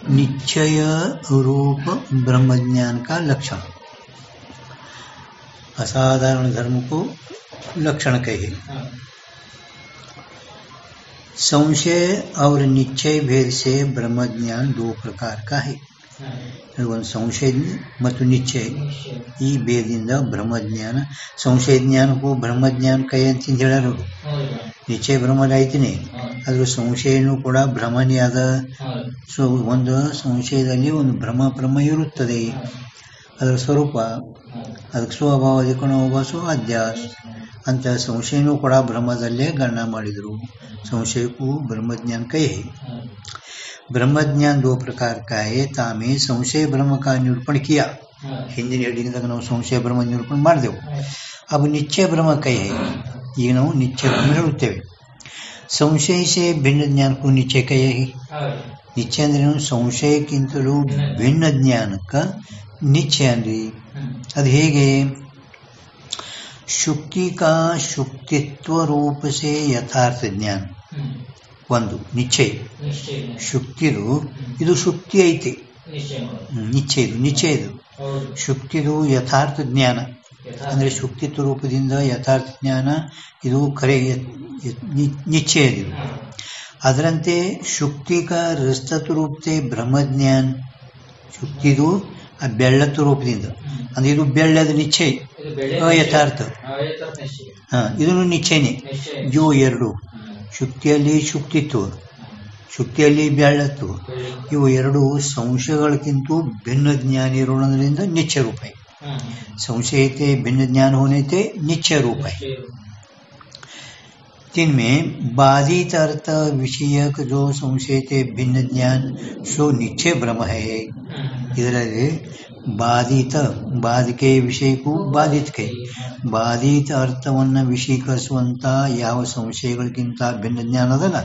निश्चय रूप ब्रह्मज्ञान का लक्षण। असाधारण धर्म को लक्षण कहे। संशय और निश्चय भेद से ब्रह्मज्ञान दो प्रकार का है। ಒಂದು ಸಂಶಯ ಮತ್ತು ನಿಶ್ಚಯ ಈ ಭೇದದಿಂದ ಬ್ರಹ್ಮಜ್ಞಾನ ಸಂಶಯ ಜ್ಞಾನಕ್ಕೂ ಬ್ರಹ್ಮಜ್ಞಾನ ಕೈ ಅಂತ ಹೇಳರು. ನಿಶ್ಚಯ ಬ್ರಹ್ಮದಾಯ್ತೀನಿ, ಅದ್ರ ಸಂಶಯನೂ ಕೂಡ ಭ್ರಮನೇ ಅದ. ಸೊ ಒಂದು ಸಂಶಯದಲ್ಲಿ ಒಂದು ಭ್ರಮ ಇರುತ್ತದೆ, ಅದರ ಸ್ವರೂಪ, ಅದಕ್ಕೆ ಸ್ವಭಾವ ಅಧಿಕಣೋಭಾಸೋ ಅಧ್ಯಾಸ ಅಂತ ಸಂಶಯನೂ ಕೂಡ ಬ್ರಹ್ಮದಲ್ಲೇ ಗಣನ ಮಾಡಿದರು. संशयकू ब्रह्मज्ञान कहे। ब्रह्मज्ञान दो प्रकार का है। तामे संशय ब्रह्म का निरूपण किया, ಹಿಂದಿನ ಹೇಳಿದಾಗ ನಾವು ಸಂಶಯ ಬ್ರಹ್ಮ ನಿರೂಪಣೆ ಮಾಡಿದೆವು. अब निश्चय ब्रह्म कहे, ಈಗ ನಾವು ನಿಶ್ಚಯ ಬ್ರಹ್ಮ ಹೇಳುತ್ತೇವೆ. ಸಂಶಯ से भिन्न ज्ञान को निश्चय कहे। ನಿಶ್ಚಯ ಅಂದ್ರೆ ಸಂಶಯಕ್ಕಿಂತಲೂ ಭಿನ್ನ ಜ್ಞಾನಕ್ಕೆ ನಿಶ್ಚಯ ಅಂದ್ರೆ ಅದು ಹೇಗೆ? शुक्ति का शुक्तित्व रूप से यथार्थ ज्ञान ಒಂದು ನಿಶ್ಚಯ. ಶುಕ್ತಿದು ಇದು ಶುಕ್ತಿ ಐತಿ, ನಿಶ್ಚಯದು ಶುಕ್ತಿದು ಯಥಾರ್ಥ ಜ್ಞಾನ ಅಂದ್ರೆ ಶುಕ್ತಿತ್ವ ರೂಪದಿಂದ ಯಥಾರ್ಥ ಜ್ಞಾನ ಇದು ಖರೆ ನಿಶ್ಚಯದು. ಅದರಂತೆ ಶುಕ್ತಿ का रजतत्व रूप से ब्रह्मज्ञान ಶುಕ್ತಿದು ಆ ಬೆಳ್ಳತ್ವ ರೂಪದಿಂದ ಅಂದ್ರೆ ಇದು ಬೆಳ್ಳದ ನಿಶ್ಚಯ ಯಥಾರ್ಥ, ಇದನ್ನು ನಿಶ್ಚಯನೇ. ಇವು ಎರಡು ಶುಕ್ತಿಯಲ್ಲಿ ಶುಕ್ತಿತ್ವ, ಶುಕ್ತಿಯಲ್ಲಿ ಬೆಳ್ಳತ್ವ, ಇವು ಎರಡು ಸಂಶಯಗಳಿಗಿಂತ भिन्न ज्ञान ಇರೋದ್ರಿಂದ निश्चय रूप है. संशय थे भिन्न ज्ञान होने थे निश्चय रूप है. जिनमें बाधित अर्थ विषयक जो संशय थे भिन्न ज्ञान सो निश्चय ब्रह्म है. ಇದರಲ್ಲಿ ಬಾಧಿಕೆ ವಿಷಯಕ್ಕೂ ಬಾಧಿತಕ್ಕೆ ಬಾಧಿತ ಅರ್ಥವನ್ನು ವಿಷೀಕರಿಸುವಂತ ಯಾವ ಸಂಶಯಗಳಿಗಿಂತ ಭಿನ್ನ ಜ್ಞಾನ ಅದಲ್ಲ,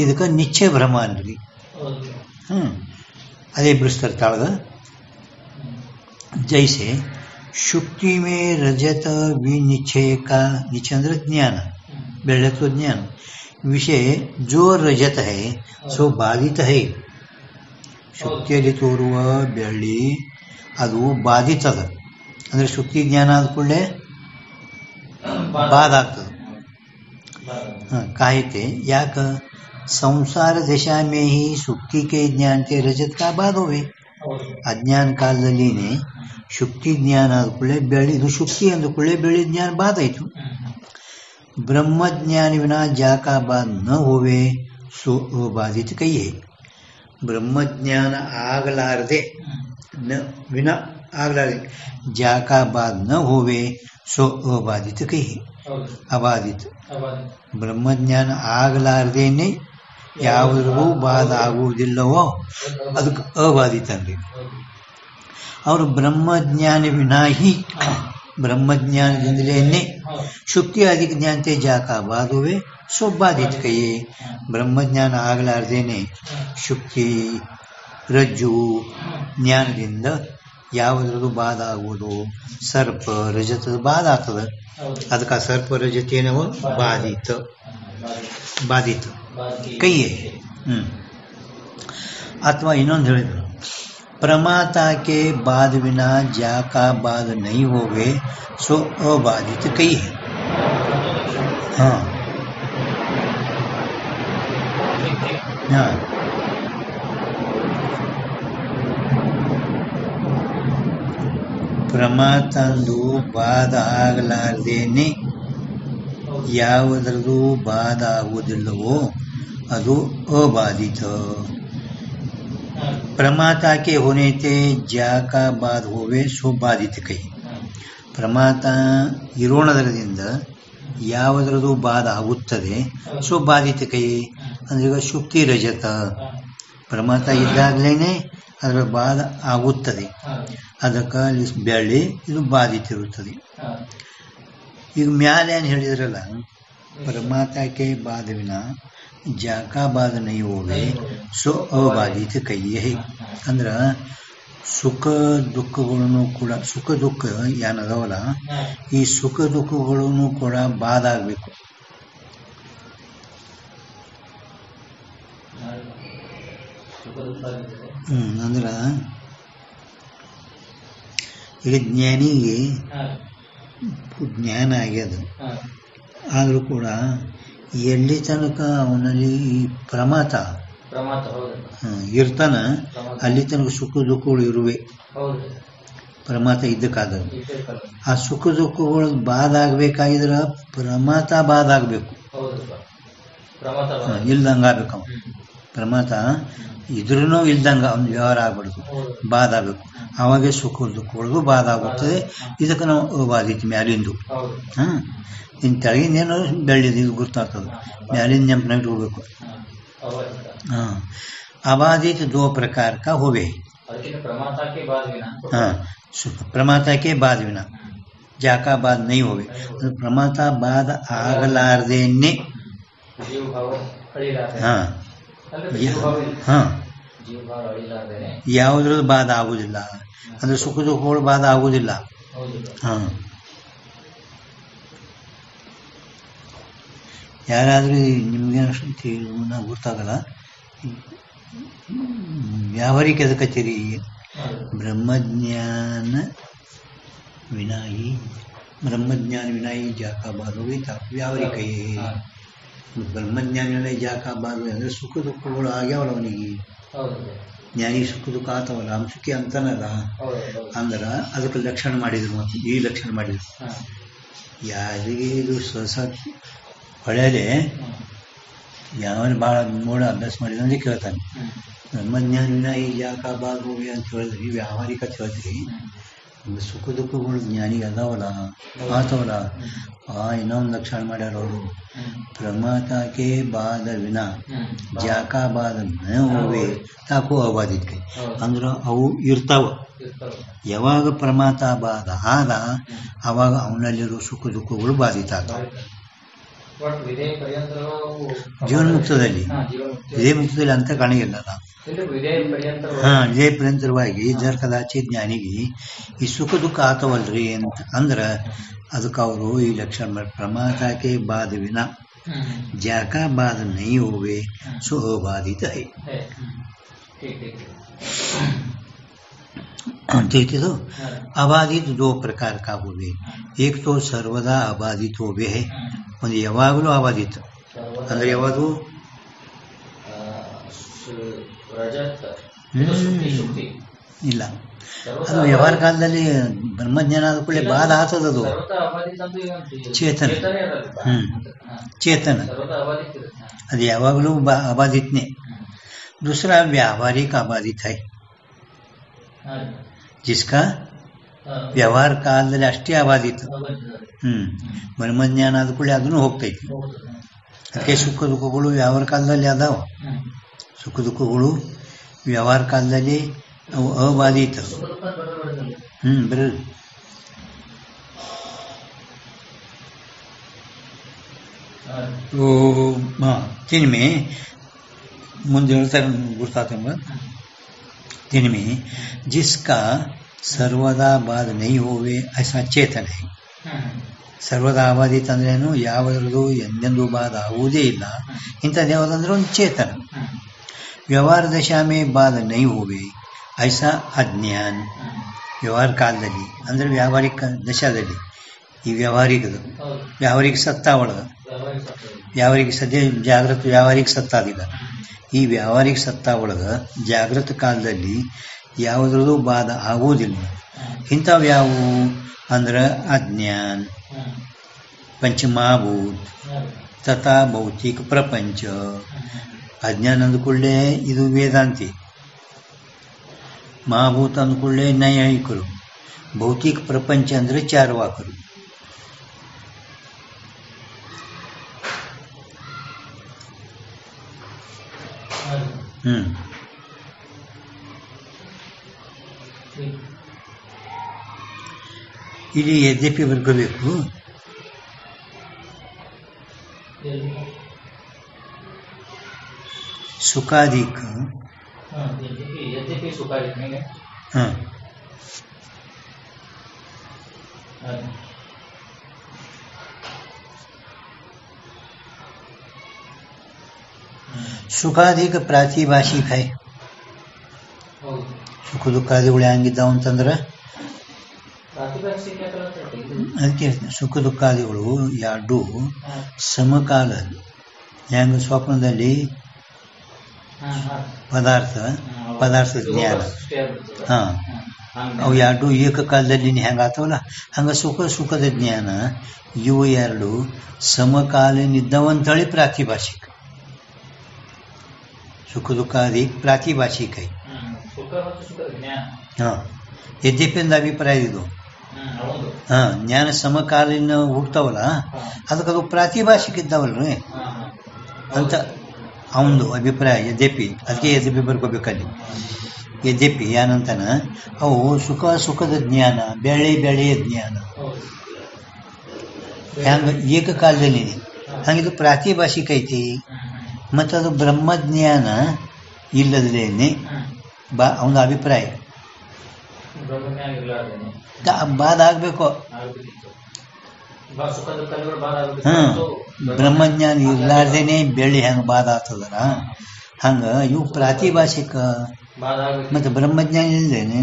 ಇದಕ್ಕೆ ನಿಶ್ಚಯ ಭ್ರಮ ಅನ್ರಿ. ಅದೇ ಬಿಡಿಸ್ತಾರೆ ತಾಳದ. ಜೈಸೆ ಶುಕ್ತಿ ಮೇ ರಜತ ವಿನಿಶ್ಚಯ का निश्चय ಅಂದ್ರೆ ಜ್ಞಾನ, ಬೆಳ್ಳತ್ವ ಜ್ಞಾನ. ವಿಷಯ ಜೋ ರಜತ है सो ಬಾಧಿತ है. ಶುಕ್ತಿಯಲ್ಲಿ ತೋರುವ ಬೆಳ್ಳಿ ಅದು ಬಾಧಿತದ ಅಂದ್ರೆ ಶುಕ್ತಿ ಜ್ಞಾನ ಆದ ಕೂಡಲೇ ಬಾಧ ಆಗ್ತದೆ. ಕಾಯಿತೆ ಯಾಕ? ಸಂಸಾರ ದಶಾ ಮೇ ಹಿ ಶುಕ್ತಿ ಕೆ ಜ್ಞಾನ ತೆ ರಜತ ಕಾ ಬಾಧ ಹೋವೆ. ಅಜ್ಞಾನ ಕಾಲದಲ್ಲಿನೇ ಶುಕ್ತಿ ಜ್ಞಾನ ಆದ ಕೂಡಲೇ ಬೆಳ್ಳಿ, ಇದು ಶುಕ್ತಿ ಅಂದ ಕೂಡಲೇ ಬೆಳ್ಳಿ ಜ್ಞಾನ ಬಾಧ ಆಯ್ತು. ಬ್ರಹ್ಮಜ್ಞಾನ ವಿನಾ ಜಾಕಾ ಬಾಧ ನ ಹೋವೆ ಸೋ ಅಬಾಧಿತ ಕೈಯೇ. ಬ್ರಹ್ಮಜ್ಞಾನ ಆಗಲಾರದೆ ವಿನ ಆಗಲಾರದೆ ಜಾಕಾ ಬಾಧ ನ ಹೋವೆ ಸೋ ಅಬಾಧಿತ ಕೈಯೇ. ಅಬಾಧಿತ ಬ್ರಹ್ಮಜ್ಞಾನ ಆಗಲಾರದೇನೆ ಯಾವುದರಿಗೂ ಬಾಧ ಆಗುವುದಿಲ್ಲವೋ ಅದಕ್ಕೆ ಅಬಾಧಿತ ಅಂದ್ರಿ. ಅವರು ಬ್ರಹ್ಮಜ್ಞಾನ ವಿನಾ ಹಿ ಬ್ರಹ್ಮಜ್ಞಾನದಿಂದಲೇ ಶುಕ್ತಿ ಅಧಿಕ ಜ್ಞಾನತೆ ಜಾಕಾ ಬಾಧ ಹೋವೆ ಸೋ ಬಾಧಿತ ಕೈಯೇ. ಬ್ರಹ್ಮಜ್ಞಾನ ಆಗಲಾರ್ದೇನೆ ಶುಕ್ತಿ ರಜ್ಜು ಜ್ಞಾನದಿಂದ ಯಾವುದ್ರದ್ದು ಬಾಧ ಆಗುವುದು? ಸರ್ಪ ರಜತದ ಬಾಧ ಆಗ್ತದ, ಅದಕ್ಕೆ ಸರ್ಪ ರಜತ ಏನವ ಬಾಧಿತ ಕೈಯೇ. ಅಥವಾ ಇನ್ನೊಂದು ಹೇಳಿದ್ರು, प्रमाता के बाद बिना जा का बाद नहीं होवे सो अबाधित कई है. हाँ हाँ ಪ್ರಮಾತಂದು ಬಾಧ ಆಗಲಾರ್ದೇನೆ ಯಾವುದರದು ಬಾಧ ಆಗುವುದಿಲ್ಲವೋ ಅದು ಅಬಾಧಿತ. ಪ್ರಮಾತ के होने से जा का ಬಾಧ ಹೋವೆ ಸೋ ಬಾಧಿತ ಕೈ. ಪ್ರಮಾತ ಇರೋಣದರದಿಂದ ಯಾವುದರದು ಬಾಧ ಆಗುತ್ತದೆ ಸೋ ಬಾಧಿತ ಕೈ. ಅಂದ್ರೆ ಈಗ ಶುಕ್ತಿ ರಜತ ಪ್ರಮಾತ ಇದ್ದಾಗಲೇನೆ ಅದರ ಬಾಧ ಆಗುತ್ತದೆ, ಅದಕ್ಕೆ ಬೆಳ್ಳಿ ಇದು ಬಾಧಿತ ಇರುತ್ತದೆ. ಈಗ ಮ್ಯಾಲೆ ಏನು ಹೇಳಿದ್ರಲ್ಲ, ಪ್ರಮಾತಕ್ಕೆ ಬಾಧವಿನ ಜಾಕಾ ಬಾಧ ನೈ ಹೋವೆ ಸೋ ಅಬಾಧಿತ ಕೈಯೇ. ಅಂದ್ರ ಸುಖ ದುಃಖಗಳನ್ನು ಕೂಡ, ಸುಖ ದುಃಖ ಏನದವಲ್ಲ ಈ ಸುಖ ದುಃಖಗಳನ್ನು ಕೂಡ ಬಾಧ ಆಗಬೇಕು. ಅಂದ್ರ ಈಗ ಜ್ಞಾನಿಗೆ ಜ್ಞಾನ ಆಗ್ಯದ, ಆದರೂ ಕೂಡ ಎಲ್ಲಿ ತನಕ ಅವನಲ್ಲಿ ಈ ಪ್ರಮಾತ ಇರ್ತಾನ ಅಲ್ಲಿ ತನಕ ಸುಖ ದುಃಖಗಳು ಇರುವೆ. ಪ್ರಮಾತ ಇದ್ದಕ್ಕಾದ ಆ ಸುಖ ದುಃಖಗಳು ಬಾಧ ಆಗ್ಬೇಕಾಗಿದ್ರ ಪ್ರಮಾತ ಬಾಧ ಆಗ್ಬೇಕು, ಇಲ್ದಂಗ ಆಗ್ಬೇಕು. ಪ್ರಮಾತ ಇದ್ರೂ ಇಲ್ದಂಗ ಅವ್ನ ವ್ಯವಹಾರ ಆಗ್ಬಿಡ್ತು, ಬಾಧ ಆಗ್ಬೇಕು. ಅವಾಗೆ ಸುಖ ದುಃಖಗಳಿಗೂ ಬಾಧ ಆಗುತ್ತದೆ. ಇದಕ್ಕೆ ನಾವು ಅಬಾಧಿತ ಮ್ಯಾಲಿಂದು. ಇನ್ನು ತೆಳಗಿಂದೇನೋ ಬೆಳ್ಳಿದ ಇದು ಗೊತ್ತಾಗ್ತದೆ, ಮ್ಯಾಲಿಂದ ನೆಂಪನಾಗ ಹೋಗ್ಬೇಕು. अबाधित दो प्रकार का होवे। हाँ, प्रमाता के बाद विना जाका बाद नहीं होवे। प्रमाता बाद ಆಗಲಾರ್ದೇನೆ ಯಾವುದ್ರ ಬಾಧ ಆಗುದಿಲ್ಲ ಅಂದ್ರೆ ಸುಖ ದುಃಖಗಳು ಬಾಧ ಆಗುದಿಲ್ಲ. ಯಾರಾದ್ರೂ ನಿಮ್ಗೆ ಗೊತ್ತಾಗಲ್ಲ, ವ್ಯಾವಹಾರಿಕ ಕಚೇರಿ ಬ್ರಹ್ಮಜ್ಞಾನ ವಿನಾಯಿ ಜಾಕ ಬಾಧು ವ್ಯಾವಹಾರಿಕ ಬ್ರಹ್ಮಜ್ಞಾನ ವಿನಾಯಿ ಜಾಕ ಬಾಧು ಅಂದ್ರೆ ಸುಖ ದುಃಖಗಳು ಆಗ್ಯಾವಲ್ಲ ಅವನಿಗೆ. ಜ್ಞಾನಿ ಸುಖ ದುಃಖ ಆತವಲ್ಲ, ಅವ್ನು ಸುಖಿ ಅಂತಾನಲ್ಲ. ಅಂದ್ರ ಅದಕ್ಕೆ ಲಕ್ಷಣ ಮಾಡಿದ್ರು, ಮತ್ತು ಈ ಲಕ್ಷಣ ಮಾಡಿದ್ರು. ಯಾರಿಗೆ ಇದು ಸ್ವಸ ಹೊಳೆಯಲೆ ಯಾವನು ಭಾಳ ನೋಡ ಅಭ್ಯಾಸ ಮಾಡಿದ ಅಂದ್ರೆ ಕೇಳ್ತಾನೆ. ಬ್ರಹ್ಮಜ್ಞಾನ ವಿನಾಯಿ ಜಾಕ ಬಾಧು ಅಂತ ಹೇಳಿದ್ರಿ, ವ್ಯಾವಹಾರಿಕ ಹೇಳ್ತೀರಿ. ಸುಖ ದುಃಖಗಳು ಜ್ಞಾನಿಗೆ ಅದಾವಲ್ಲ ಆತವಲ್ಲ, ಇನ್ನೊಂದು ಲಕ್ಷಣ ಮಾಡ್ಯಾರ ಅವರು. ಪ್ರಮಾತಾಕೆ ಬಾಧ ವಿನ ಜಾಕ ಬಾಧ ನ ಹೋವೆ ತಾಕು ಅಬಾಧಿತ ಅಂದ್ರ ಅವು ಇರ್ತಾವ. ಯಾವಾಗ ಪ್ರಮಾತ ಬಾಧ ಆದ ಅವಾಗ ಅವನಲ್ಲಿರೋ ಸುಖ ದುಃಖಗಳು ಬಾಧಿತ ಆಗ್ತಾವ. ಜೀವನ ಮುಕ್ತದಲ್ಲಿ ವಿಧೇಯ ಮುಕ್ತದಲ್ಲಿ ಅಂತ ಕಾಣಿಲ್ಲ. ವಿಧೇಯ ಪರ್ಯಂತರವಾಗಿ ಜರ್ ಕದಾಚಿ ಜ್ಞಾನಿಗೆ ಈ ಸುಖ ದುಃಖ ಆತವಲ್ರಿ ಅಂತ ಅಂದ್ರ ಅದಕ್ಕೆ ಅವರು ಈ ಲಕ್ಷಣ ಮಾಡಿ ಪ್ರಮಾತಾಕೆ ಬಾಧ ವಿನ ಜಾಕ ಬಾಧ ನೈ ಹೋವೆ ಸೋ ಅಬಾಧಿತ ಹೈ. ठीक है। तो अबाधित दो प्रकार का होवे, एक तो सर्वदा अबाधित होवे है, ಒಂದು ಯಾವಾಗಲೂ ಅಬಾಧಿತ ಅಂದ್ರೆ ಯಾವುದು ಇಲ್ಲ. ಅದು ವ್ಯವಹಾರ ಕಾಲದಲ್ಲಿ ಬ್ರಹ್ಮಜ್ಞಾನ ಆದ ಕೂಡಲೇ ಬಾಧ ಆಗ್ತದದು ಚೇತನ. ಚೇತನ ಅದು ಯಾವಾಗಲೂ ಅಬಾಧಿತನೇ. दूसरा व्यावहारिक अबाधित है, जिसका ವ್ಯವಹಾರ ಕಾಲದಲ್ಲಿ ಅಷ್ಟೇ ಅಬಾಧಿತ. ಬ್ರಹ್ಮಜ್ಞಾನ ಆದ ಕೂಡಲೇ ಅದನ್ನು ಹೋಗ್ತೈತಿ. ಅದಕ್ಕೆ ಸುಖ ದುಃಖಗಳು ವ್ಯವಹಾರ ಕಾಲದಲ್ಲಿ ಅದಾವ. ಸುಖ ದುಃಖಗಳು ವ್ಯವಹಾರ ಕಾಲದಲ್ಲಿ ಅವು ಅಬಾಧಿತ. ಬರ तिनमें ಮುಂದೆ ಹೇಳ್ತಾರೆ ಗುರ್ತಾತಂಬ तिनमें जिसका ಸರ್ವದಾ ಬಾಧ ನೈ ಹೋವೆ ಐಸಾ ಚೇತನ ಹೈ. ಸರ್ವದಾ ಅಬಾಧಿತ ಅಂದ್ರೇನು, ಯಾವುದ್ರದ್ದು ಎಂದೆಂದೂ ಬಾಧ ಆಗುವುದೇ ಇಲ್ಲ. ಇಂಥದ್ದು ಯಾವುದಂದ್ರೆ ಒಂದು ಚೇತನ. ವ್ಯವಹಾರ ದಶಾಮೇ ಬಾಧ ನೈ ಹೋವೆ ಐಸಾ ಅಜ್ಞಾನ. ವ್ಯವಹಾರ ಕಾಲದಲ್ಲಿ ಅಂದ್ರೆ ವ್ಯಾವಹಾರಿಕ ದಶಾದಲ್ಲಿ ಈ ವ್ಯಾವಹಾರಿಕ ಸತ್ತಾ ಒಳಗ ವ್ಯಾವಹಾರಿಕ ಸದ್ಯ ಜಾಗೃತ ವ್ಯಾವಹಾರಿಕ ಸತ್ತಾದಿಲ್ಲ. ಈ ವ್ಯಾವಹಾರಿಕ ಸತ್ತಾ ಒಳಗ ಜಾಗೃತ ಕಾಲದಲ್ಲಿ ಯಾವುದ್ರದ್ದು ಬಾಧ ಆಗುವುದಿಲ್ಲ. ಇಂಥವ್ಯಾವು ಅಂದ್ರೆ ಅಜ್ಞಾನ, ಪಂಚಮಹಾಭೂತ ತಥಾ ಭೌತಿಕ ಪ್ರಪಂಚ. ಅಜ್ಞಾನ ಅಂದುಕೊಳ್ಳೆ ಇದು ವೇದಾಂತಿ, ಮಹಾಭೂತ ಅಂದುಕೊಳ್ಳೆ ನೈಯಾಯಿಕರು, ಭೌತಿಕ ಪ್ರಪಂಚ ಅಂದ್ರೆ ಚಾರ್ವಾಕರು. ಇಲ್ಲಿ ಯದ್ಯಪಿ ಬರ್ಕೋಬೇಕು, ಸುಖಾಧಿಕ सुखाधिक प्रातिभाषिक है, ಸುಖ ದುಃಖಾದಿಗಳು ಹೆಂಗಿದ್ದಾವ ಅಂತಂದ್ರೆ ಅದಕ್ಕೆ ಸುಖ ದುಃಖಾದಿಗಳು ಎರಡು ಸಮಕಾಲ. ಹೆಂಗ ಸ್ವಪ್ನದಲ್ಲಿ ಪದಾರ್ಥ ಜ್ಞಾನ ಅವು ಎರಡು ಏಕಕಾಲದಲ್ಲಿ ಹೆಂಗಾಗ್ತಾವಲ್ಲ ಹಂಗ ಸುಖದ ಜ್ಞಾನ ಇವು ಎರಡು ಸಮಕಾಲೀನಿದ್ದವಂತೇಳಿ ಪ್ರಾತಿಭಾಷಿಕ. ಸುಖ ದುಃಖಾದಿ ಪ್ರಾತಿಭಾಷಿಕ. ಯದ್ಯಪಿ ಒಂದು ಅಭಿಪ್ರಾಯ ಇದು ಜ್ಞಾನ ಸಮಕಾಲೀನ ಹುಡ್ತಾವಲ್ಲ ಅದಕ್ಕದು ಪ್ರಾತಿಭಾಷಿಕ ಇದ್ದಾವಲ್ರಿ ಅಂತ ಅವನದು ಅಭಿಪ್ರಾಯ. ಯದ್ಯಪಿ ಅದಕ್ಕೆ ಯದ್ಯಪಿ ಬರ್ಕೋಬೇಕಲ್ಲಿ. ಯದ್ಯಪಿ ಏನಂತಾನ ಅವು ಸುಖದ ಜ್ಞಾನ ಬೆಳೆಯ ಜ್ಞಾನ ಹಂಗ ಏಕಕಾಲದಲ್ಲಿ ಹಂಗಿದು ಪ್ರಾತಿಭಾಷಿಕ ಐತಿ. ಮತ್ತದು ಬ್ರಹ್ಮಜ್ಞಾನ ಇಲ್ಲದೇನೆ ಅವನ ಅಭಿಪ್ರಾಯ ಬಾಧ ಆಗ್ಬೇಕು. ಬ್ರಹ್ಮಜ್ಞಾನ ಇರ್ಲಾರ್ದೇನೆ ಬೆಳ್ಳಿ ಹೆಂಗ ಬಾಧ ಆಗ್ತದಲ್ಲ ಹಂಗ ಇವು ಪ್ರಾತಿಭಾಷಿಕ. ಮತ್ತೆ ಬ್ರಹ್ಮಜ್ಞಾನ ಇಲ್ಲದೇನೆ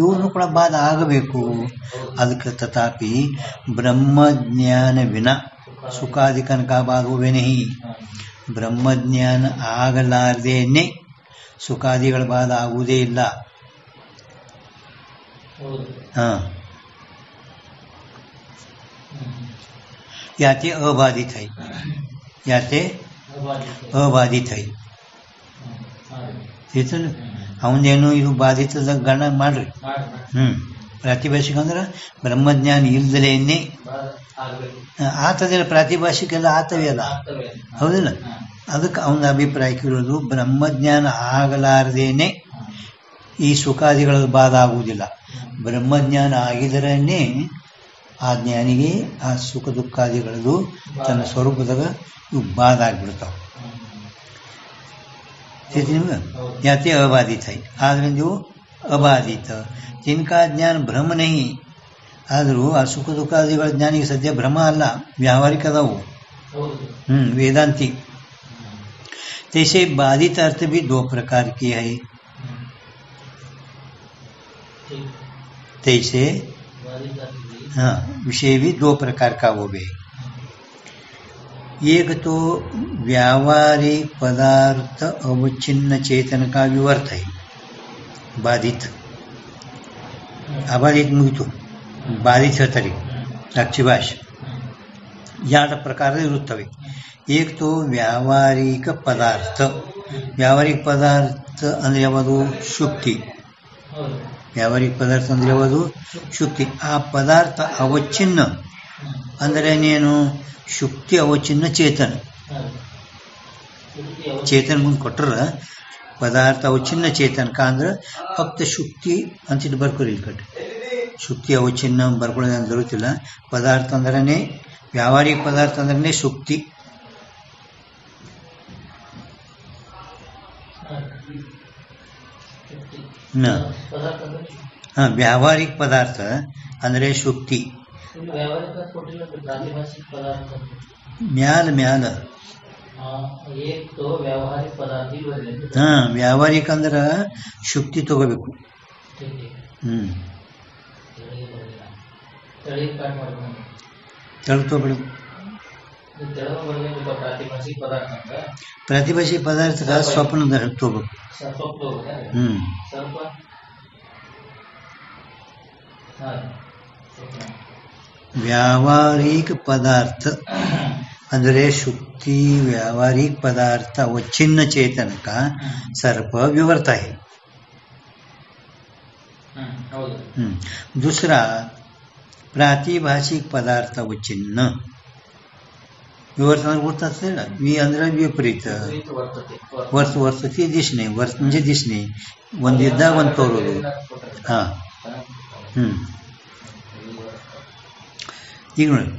ಇವ್ರನ್ನು ಕೂಡ ಬಾಧ ಆಗಬೇಕು. ಅದಕ್ಕೆ ತಥಾಪಿ ಬ್ರಹ್ಮಜ್ಞಾನ ವಿನ ಸುಖಾಧಿಕನಕ ಬಾಧುವೆನಹಿ. ಬ್ರಹ್ಮಜ್ಞಾನ ಆಗಲಾರ್ದೇನೆ ಸುಖಾದಿಗಳ ಬಾಧ ಆಗುವುದೇ ಇಲ್ಲ. ಯಾತೆ ಅಬಾಧಿತ है, ಯಾತೆ ಅಬಾಧಿತ है. ಅವನೇನು ಇದು ಬಾಧಿತದ ಗಣ ಮಾಡ್ರಿ. ಪ್ರಾತಿಭಾಷಿಕ ಅಂದ್ರೆ ಬ್ರಹ್ಮಜ್ಞಾನ ಇಲ್ದಲೇನೆ ಆತದಿಲ್ಲ. ಪ್ರಾತಿಭಾಷಿಕ ಎಲ್ಲ ಆತವೇ ಅಲ್ಲ, ಹೌದಿಲ್ಲ? ಅದಕ್ಕೆ ಅವನ ಅಭಿಪ್ರಾಯಕ್ಕಿರೋದು ಬ್ರಹ್ಮಜ್ಞಾನ ಆಗಲಾರದೇನೆ ಈ ಸುಖಾದಿಗಳ ಬಾಧ ಆಗುವುದಿಲ್ಲ. ಬ್ರಹ್ಮಜ್ಞಾನ ಆಗಿದರನ್ನೇ ಆ ಜ್ಞಾನಿಗೆ ಆ ಸುಖ ದುಃಖಾದಿಗಳದು ತನ್ನ ಸ್ವರೂಪದಾಗ ಇವು ಬಾಧ ಆಗ್ಬಿಡ್ತಾವ. ಯಾತೆ ಅಬಾಧಿತ है, ಆದ್ರಿಂದ ಇವು ಅಬಾಧಿತ. जिनका ज्ञान भ्रम नहीं, ಆದರೂ ಆ ಸುಖ ದುಃಖಾದಿಗಳ ಜ್ಞಾನಿಗೆ ಸದ್ಯ ಭ್ರಮ ಅಲ್ಲ, ವ್ಯಾವಹಾರಿಕ ಅದಾವು. ವೇದಾಂತಿ तैसे बाधित अर्थ भी दो प्रकार की है. तैसे विषय भी दो प्रकार का वो भी. एक तो व्यावहारिक पदार्थ अवच्छिन्न चेतन का विवर्त है. बाधित अबाधित मुगिತು, ಬಾಧಿತ ಹೇಳ್ತಾರೆ ಅಕ್ಷಿ ಭಾಷೆ. ಎರಡು ಪ್ರಕಾರ ಇರುತ್ತವೆ. एक तो व्यावहारिक पदार्थ. व्यावहारिक पदार्थ ಅಂದ್ರೆ ಯಾವುದು? ಶುಕ್ತಿ. ವ್ಯಾವಹಾರಿಕ ಪದಾರ್ಥ ಅಂದ್ರೆ ಯಾವುದು? ಶುಕ್ತಿ. ಆ ಪದಾರ್ಥ ಅವಚ್ಛಿನ್ನ ಅಂದ್ರೆ ಏನು? ಶುಕ್ತಿ ಅವಚ್ಛಿನ್ನ ಚೇತನ. ಚೇತನ ಮುಂದೆ ಕೊಟ್ಟರ ಪದಾರ್ಥ ಅವಚ್ಛಿನ್ನ ಚೇತನಕ ಅಂದ್ರೆ ಫಕ್ತ ಶುಕ್ತಿ ಅಂತಿಟ್ಟು ಬರ್ಕೊರಿ. ಇಲ್ಲಿ ಕಟ್ಟಿ ಶುಕ್ತಿ ಅವಚ್ಛಿನ್ನ ಬರ್ಕೊಳ್ಳೋದು ಬರುತ್ತಿಲ್ಲ. ಪದಾರ್ಥ ಅಂದ್ರೇ ವ್ಯಾವಹಾರಿಕ ಪದಾರ್ಥ ಅಂದ್ರೆ ಶುಕ್ತಿ. ವ್ಯಾವಹಾರಿಕ ಪದಾರ್ಥ ಅಂದ್ರೆ ಶುಕ್ತಿ. ಮ್ಯಾಲ ವ್ಯಾವಹಾರಿಕ ಅಂದ್ರ ಶುಕ್ತಿ ತಗೋಬೇಕು. ತಗೋಬೇಕು. ಪ್ರಾತಿಭಾಷಿಕ ಪದಾರ್ಥ ಸ್ವಪ್ನದ ತಗೋಬೇಕು. व्यावहारिक पदार्थ ಅಂದರೆ ಶುಕ್ತಿ व्यावहारिक पदार्थ अवच्छिन्न चेतन का सर्प विवर्त है. दूसरा प्रातिभाषिक पदार्थ अवच्छिन्न विवर्त गुर्तात ಅಂದ್ರೆ ವಿಪರೀತ. ವರ್ತತೆ ದಿಶನೆ. म्हणजे दिसणे ಒಂದಿದ್ದಾಗ ಒಂದು ತೋರೋದು. ಈಗ ನೋಡಿ,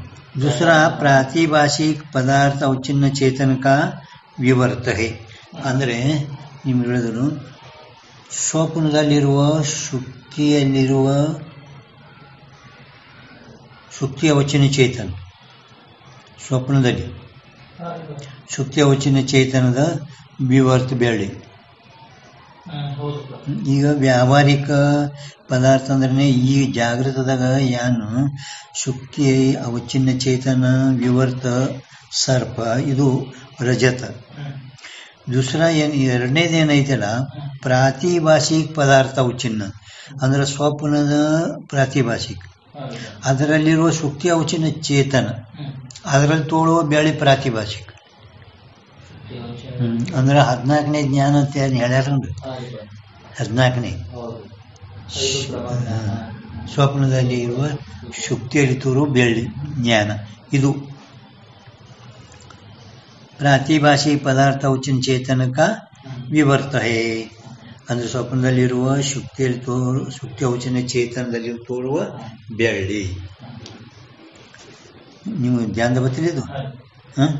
दूसरा प्रातिभाषिक पदार्थ अवच्छिन्न चेतन का विवर्त है. ಅಂದರೆ ನಿಮ್ಗೆ ಹೇಳಿದ್ರು ಸ್ವಪ್ನದಲ್ಲಿರುವ ಶುಕ್ತಿಯಲ್ಲಿರುವ ಶುಕ್ತಿ ಅವಚ್ಛಿನ್ನ ಚೇತನ, ಸ್ವಪ್ನದಲ್ಲಿ ಶುಕ್ತಿ ಅವಚ್ಛಿನ್ನ ಚೇತನದ ವಿವರ್ತ ಬೆಳ್ಳಿ ಈಗ ವ್ಯಾವಹಾರಿಕ ಪದಾರ್ಥ ಅಂದ್ರೆ ಈ ಜಾಗೃತದಾಗ ಏನು ಶುಕ್ತಿ ಅವಚಿನ್ನ ಚೇತನ ವಿವರ್ತ ಸರ್ಪ ಇದು ರಜತ. दुसरा ಎರಡನೇದೇನೈತಲ್ಲ ಪ್ರಾತಿಭಾಷಿಕ ಪದಾರ್ಥ ಅವಚಿನ್ನ ಅಂದ್ರೆ ಸ್ವಪ್ನದ ಪ್ರಾತಿಭಾಷಿಕ, ಅದರಲ್ಲಿರುವ ಶುಕ್ತಿ ಅವಚಿನ್ನ ಚೇತನ, ಅದರಲ್ಲಿ ತೋಳುವ ಬೆಳೆ ಪ್ರಾತಿಭಾಷಿಕ. ಅಂದ್ರೆ 14ನೇ ಜ್ಞಾನ ಅಂತ ಹೇಳ್ಯಾರನ್ರಿ. 14ನೇ ಸ್ವಪ್ನದಲ್ಲಿ ಇರುವ ಶುಕ್ತಿಯಲ್ಲಿ ತೋರುವ ಬೆಳ್ಳಿ ಜ್ಞಾನ ಇದು ಪ್ರಾತಿಭಾಷಿಕ ಪದಾರ್ಥ ಅವಚಿನ ಚೇತನಕ ವಿವರ್ತ ಹೇ. ಅಂದ್ರೆ ಸ್ವಪ್ನದಲ್ಲಿರುವ ಶುಕ್ತಿಯಲ್ಲಿ ಶುಕ್ತಿ ಅವಚಿನ ಚೇತನದಲ್ಲಿ ತೋರುವ ಬೆಳ್ಳಿ. ನೀವು ಧ್ಯಾನದ ಬತ್ತಿಲ್ಲ ಇದು? हाँ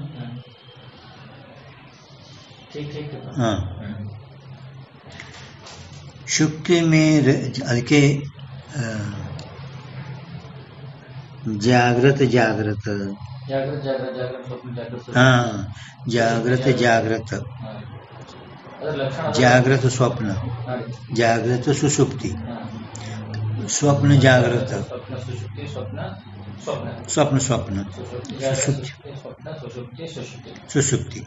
शुक्ति में ಅದಕ್ಕೆ ಜಾಗೃತ ಜಾಗೃತ हाँ ಜಾಗೃತ ಜಾಗೃತ ಜಾಗೃತ ಸ್ವಪ್ನ ಜಾಗೃತ ಸುಷುಪ್ತಿ ಸ್ವಪ್ನ ಜಾಗೃತ ಸ್ವಪ್ನ ಸ್ವಪ್ನ ಸುಷುಪ್ತಿ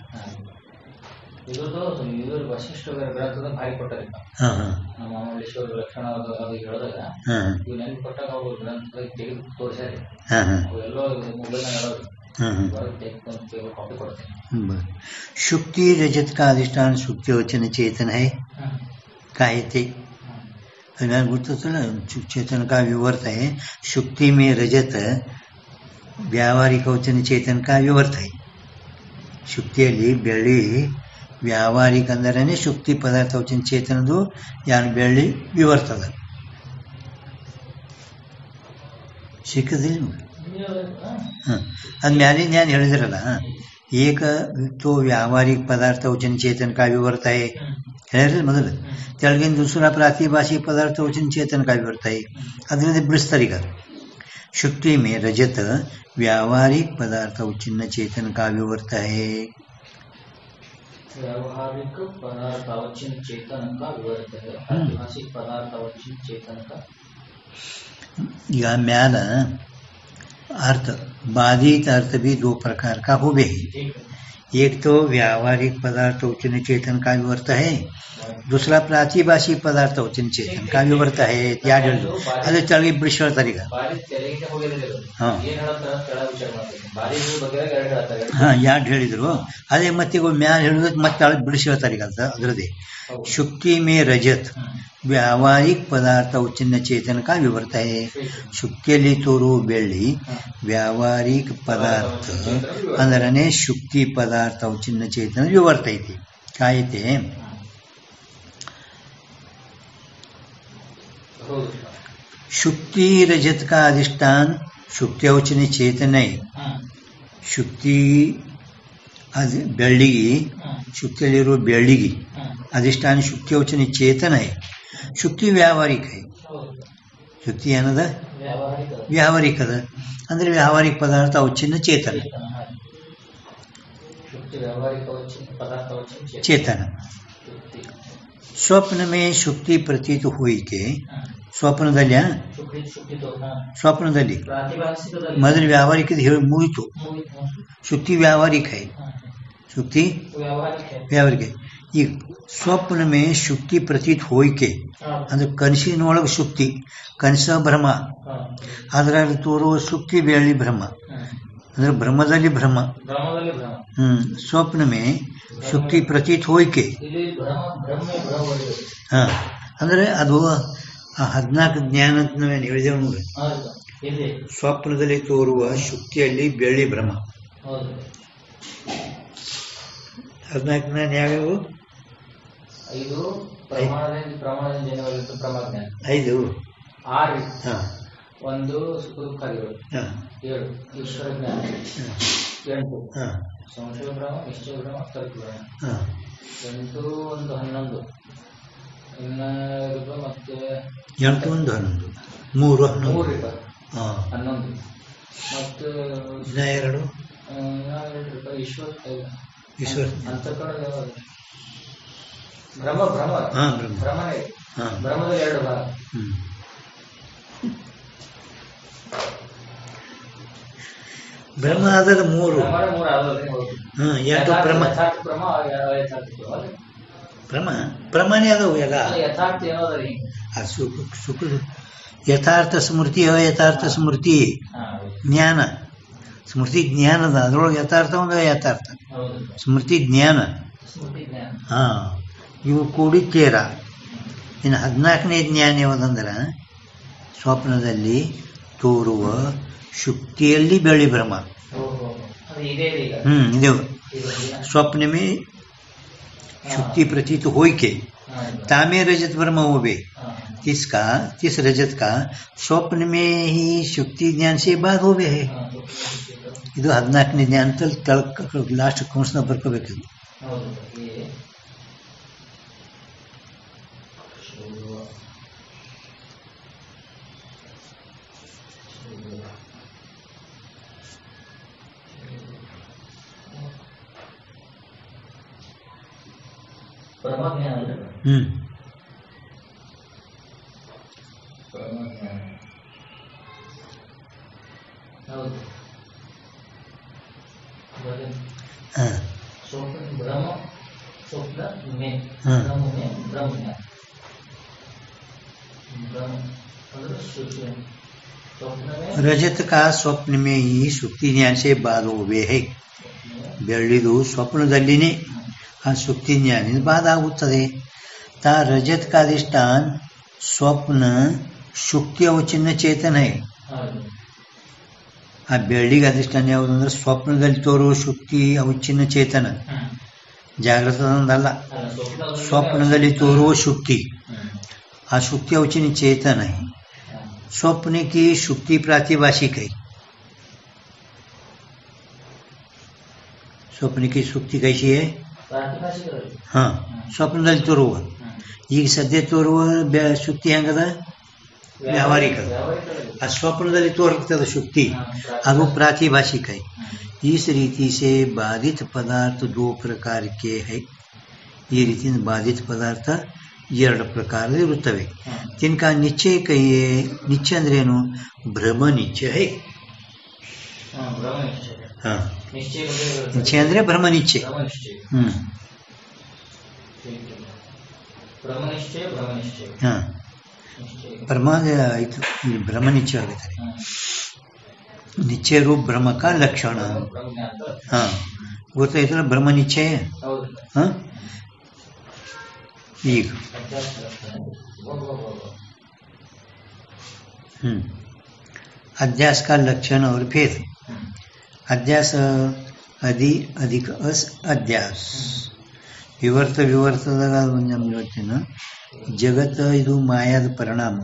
ವಶಿಷ್ಠ ಗ್ರಂಥದ ಭಾರಿ ಕೊಟ್ಟರೆ ನಮ್ಮ ಮಾಮೂಲೇಶ್ವರ ಲಕ್ಷಣ ಅದು ಹೇಳಿದಾಗ ಇವು ನೆನಪು ಕೊಟ್ಟಾಗ ಅವರು ಗ್ರಂಥದಾಗ ತೆಗೆದು ತೋರಿಸ್ಯಾರೆ. ಅವೆಲ್ಲೋ ಮೊಬೈಲ್ನಾಗ कॉपी करते हैं. शुक्ति रजत का अधिष्ठान शुक्ति वचन चेतन है. काय थे चेतन का विवर्त है. शुक्ति में रजत व्यावहारिक वचन चेतन का विवर्त है. ಶುಕ್ತಿಯಲ್ಲಿ ಬೆಳ್ಳಿ ವ್ಯಾವಹಾರಿಕ ಅಂದರೆ ಶುಕ್ತಿ ಪದಾರ್ಥ ವಚನ ಚೇತನದು ಯಾನ್ ಬೆಳ್ಳಿ ವಿವರ್ತದ ಸಿಕ್ಕದಿಲ್ಲ. ಅದು ಮ್ಯಾಲಿನ ಏನು ಹೇಳಿದ್ರಲ್ಲ, ಏಕ तो व्यावहारिक पदार्थ वचन चेतन का विवर्त है ಹೇಳಿದ್ರೆ ಮೊದಲು. ತೆಳಗಿನ दूसरा प्रातिभाषिक पदार्थ वचन चेतन का विवर्त है. ಅದರಿಂದ ಬಿಡಿಸ್ತಾರೆ ಈಗ. शुक्ति में रजत व्यावहारिक पदार्थ वचन चेतन का विवर्त है. व्यावहारिक पदार्थ वचन चेतन का विवर्त है. प्रातिभाषिक पदार्थ वचन चेतन का ಈಗ ಮ್ಯಾಲ अर्थ बाधित अर्थ भी दो प्रकार का हो गए. एक तो व्यावहारिक पदार्थ वचन चेतन का विवर्त है, दूसरा प्रातिभाषिक पदार्थ वचन चेतन का विवर्त है. याद ಹೇಳಿದ್ರು ಅದೇ ತೆಳಗೆ ಬಿಡಿಸ್ಕೊಳ್ತಾರೆ ಈಗ. ಯಾಡ್ ಹೇಳಿದ್ರು ಅದೇ ಮತ್ತೆ ಮ್ಯಾಲ ಹೇಳಿದ್ರು ಮತ್ತೆ ಅಳದ್ ಬಿಡಿಸ್ಕೊಳ್ತಾರೆ ಈಗ. ಅದರದೇ शुक्ति में रजत व्यावहारिक पदार्थ वचन चेतन का विवर्त है. ಶುಕ್ತಿಯಲ್ಲಿ ತೋರುವ ಬೆಳ್ಳಿ ವ್ಯಾವಹಾರಿಕ ಪದಾರ್ಥ ಅಂದ್ರೆ ಶುಕ್ತಿ ಪದಾರ್ಥ ವಚನ ಚೇತನ ವಿವರ್ತ ಐತಿ. ಕಾಯ್ತೆ शुक्ति रजत का अधिष्ठान शुक्ति वचन चेतन है. ಶುಕ್ತಿ ಬೆಳ್ಳಿಗೆ ಶುಕ್ತಿಯಲ್ಲಿರುವ ಬೆಳ್ಳಿಗೆ अधिष्ठान शुक्ति वचन चेतन है. शुक्ति व्यावहारिक है. शुक्ति ಏನದ ವ್ಯಾವಹಾರಿಕ ಅದ ಅಂದ್ರೆ ವ್ಯಾವಹಾರಿಕ ಪದಾರ್ಥ ಅವಚಿನ್ನ ಚೇತನ चेतन. स्वप्न में शुक्ति प्रतीत हुई के ಸ್ವಪ್ನದಲ್ಲಿ ಸ್ವಪ್ನದಲ್ಲಿ ಮೊದಲು ವ್ಯಾವಹಾರಿಕ ಮುಗಿತು. ಶುಕ್ತಿ ವ್ಯಾವಹಾರಿಕ है. शुक्ति ವ್ಯಾವಹಾರಿಕ. ಈಗ ಸ್ವಪ್ನ ಮೇ ಶುಕ್ತಿ ಪ್ರತೀತ್ ಹೋಯ್ಕೆ ಅಂದ್ರೆ ಕನಸಿನೊಳಗೆ ಶುಕ್ತಿ, ಕನಸ ಭ್ರಮ, ಅದರಲ್ಲಿ ತೋರುವ ಶುಕ್ತಿ ಬೆಳ್ಳಿ ಭ್ರಮ ಅಂದ್ರೆ ಭ್ರಮದಲ್ಲಿ ಭ್ರಮ. ಸ್ವಪ್ನ ಮೇ ಶುಕ್ತಿ ಪ್ರತೀತ್ ಹೋಯ್ಕೆ ಹಾ ಅಂದ್ರೆ ಅದು 14 ಜ್ಞಾನ ಅಂತ ನಾವೇನು ಹೇಳಿದೆವು ನೋಡಿ. ಸ್ವಪ್ನದಲ್ಲಿ ತೋರುವ ಶುಕ್ತಿಯಲ್ಲಿ ಬೆಳ್ಳಿ ಭ್ರಮ. 14 ಜ್ಞಾನ ಯಾವ್ಯಾವು? 5 ಒಂದು ಸುಖ ದುಃಖ 7 ಈಶ್ವರ ಜ್ಞಾನ 8 ಸಂಶಯ ಭ್ರಮ ನಿಶ್ಚಯ ಭ್ರಮ ತರ್ಕ ಭ್ರಮ 8 ಒಂದು 11 ಇನ್ನ ಮತ್ತೆ 8 ಒಂದು 11 3 11 ಮತ್ತೆ 2 ಈಶ್ವರ ಅಂತಃಕರಣ ಬ್ರಹ್ಮ ಬ್ರಹ್ಮ ಬ್ರಹ್ಮನೇ ಬ್ರಹ್ಮದಲ್ಲಿ ಎರಡು ಭಾಗ. ಬ್ರಹ್ಮ ಅದರ ಮೂರು ಎರಡು ಬ್ರಹ್ಮ ಬ್ರಹ್ಮನೇ ಅದಾವು ಎಲ್ಲ. ಸುಖ ಯಥಾರ್ಥ ಸ್ಮೃತಿ ಯಥಾರ್ಥ ಸ್ಮೃತಿ ಜ್ಞಾನ ಸ್ಮೃತಿ ಜ್ಞಾನದ ಅದರೊಳಗೆ ಯಥಾರ್ಥ ಒಂದು ಯಥಾರ್ಥ ಸ್ಮೃತಿ ಜ್ಞಾನ ಇವು ಕೂಡಿ ತೇರ. ಇನ್ನು 14ನೇ ಜ್ಞಾನ ಯಾವುದಂದ್ರೆ ಸ್ವಪ್ನದಲ್ಲಿ ತೋರುವ ಶುಕ್ತಿಯಲ್ಲಿ ಬೆಳಿ ಭ್ರಮ. ಇದು स्वप्न में शुक्ति प्रतीत होई के तामे रजत ब्रह्म होवे तिस रजत का स्वप्न में ही शुक्ति ज्ञान से बाद होवे है. ಇದು 14ನೇ ಜ್ಞಾನ ಲಾಸ್ಟ್ ಕೌನ್ಸ್ನ ಬರ್ಕೋಬೇಕು. रजत का स्वप्न में ही सुक्ति ज्ञान से बाद होवे है. ಬೆಳ್ಳಿದು ಸ್ವಪ್ನದಲ್ಲಿನೇ ಆ ಸುಕ್ತಿ ಜ್ಞಾನದಿಂದ ಬಾಧ ಆಗುತ್ತದೆ. ತಾ ರಜತ್ का अधिष्ठान स्वप्न ಶುಕ್ತಿ ಅವಚಿನ್ನ ಚೇತನ है. ಆ ಬೆಳ್ಳಿಗೆ ಅಧಿಷ್ಠಾನ ಯಾವುದು ಅಂದ್ರೆ ಸ್ವಪ್ನದಲ್ಲಿ ತೋರುವ ಶುಕ್ತಿ ಅವಚಿನ್ನ ಚೇತನ, ಜಾಗೃತದಲ್ಲ. ಸ್ವಪ್ನದಲ್ಲಿ ತೋರುವ ಶುಕ್ತಿ ಆ ಶುಕ್ತಿ ಅವಚಿನ್ನ चेतन है. स्वप्न की शुक्ति प्रातिभाषिक है. स्वप्न की शुक्ति कैसी है? हाँ, ಸ್ವಪ್ನದಲ್ಲಿ ತೋರುವ ಈಗ ಸದ್ಯ ತೋರುವ ಶುಕ್ತಿ ಹೆಂಗದ? ವ್ಯಾವಹಾರಿಕ. ಆ ಸ್ವಪ್ನದಲ್ಲಿ ತೋರ್ತದ ಶುಕ್ತಿ ಅದು ಪ್ರಾತಿಭಾಷಿಕ है. इस रीति से बाधित पदार्थ दो प्रकार के है. ಈ ರೀತಿಯಿಂದ ಬಾಧಿತ ಪದಾರ್ಥ ಎರಡು ಪ್ರಕಾರದ ಇರುತ್ತವೆ. ತಿನ್ಕ ನಿಶ್ಚಯ ಕೈಯೇ. ನಿಶ್ಚಯ ಅಂದ್ರೆ ಏನು? ಭ್ರಮ ನಿಶ್ಚಯ है. हाँ, ನಿಶ್ಚಯ ಅಂದ್ರೆ ಭ್ರಮ ನಿಶ್ಚಯ. हाँ, ಭ್ರಮ ಆಯ್ತು, ಭ್ರಮ ನಿಶ್ಚಯ ಆಗುತ್ತೆ. ನಿಶ್ಚಯ ರೂಪ ಭ್ರಮ का ಲಕ್ಷಣ. हाँ, ಗೊತ್ತಾಯ್ತಲ್ಲ ಭ್ರಮ ನಿಶ್ಚಯ. हाँ, ಈಗ अध्यास का लक्षण और भेद. अध्यास अधिक अस अध्यास ವಿವರ್ತದಾಗ ಒಂದು ಹೇಳ್ತೀನಿ. ಜಗತ್ತ ಇದು ಮಾಯಾದ ಪರಿಣಾಮ.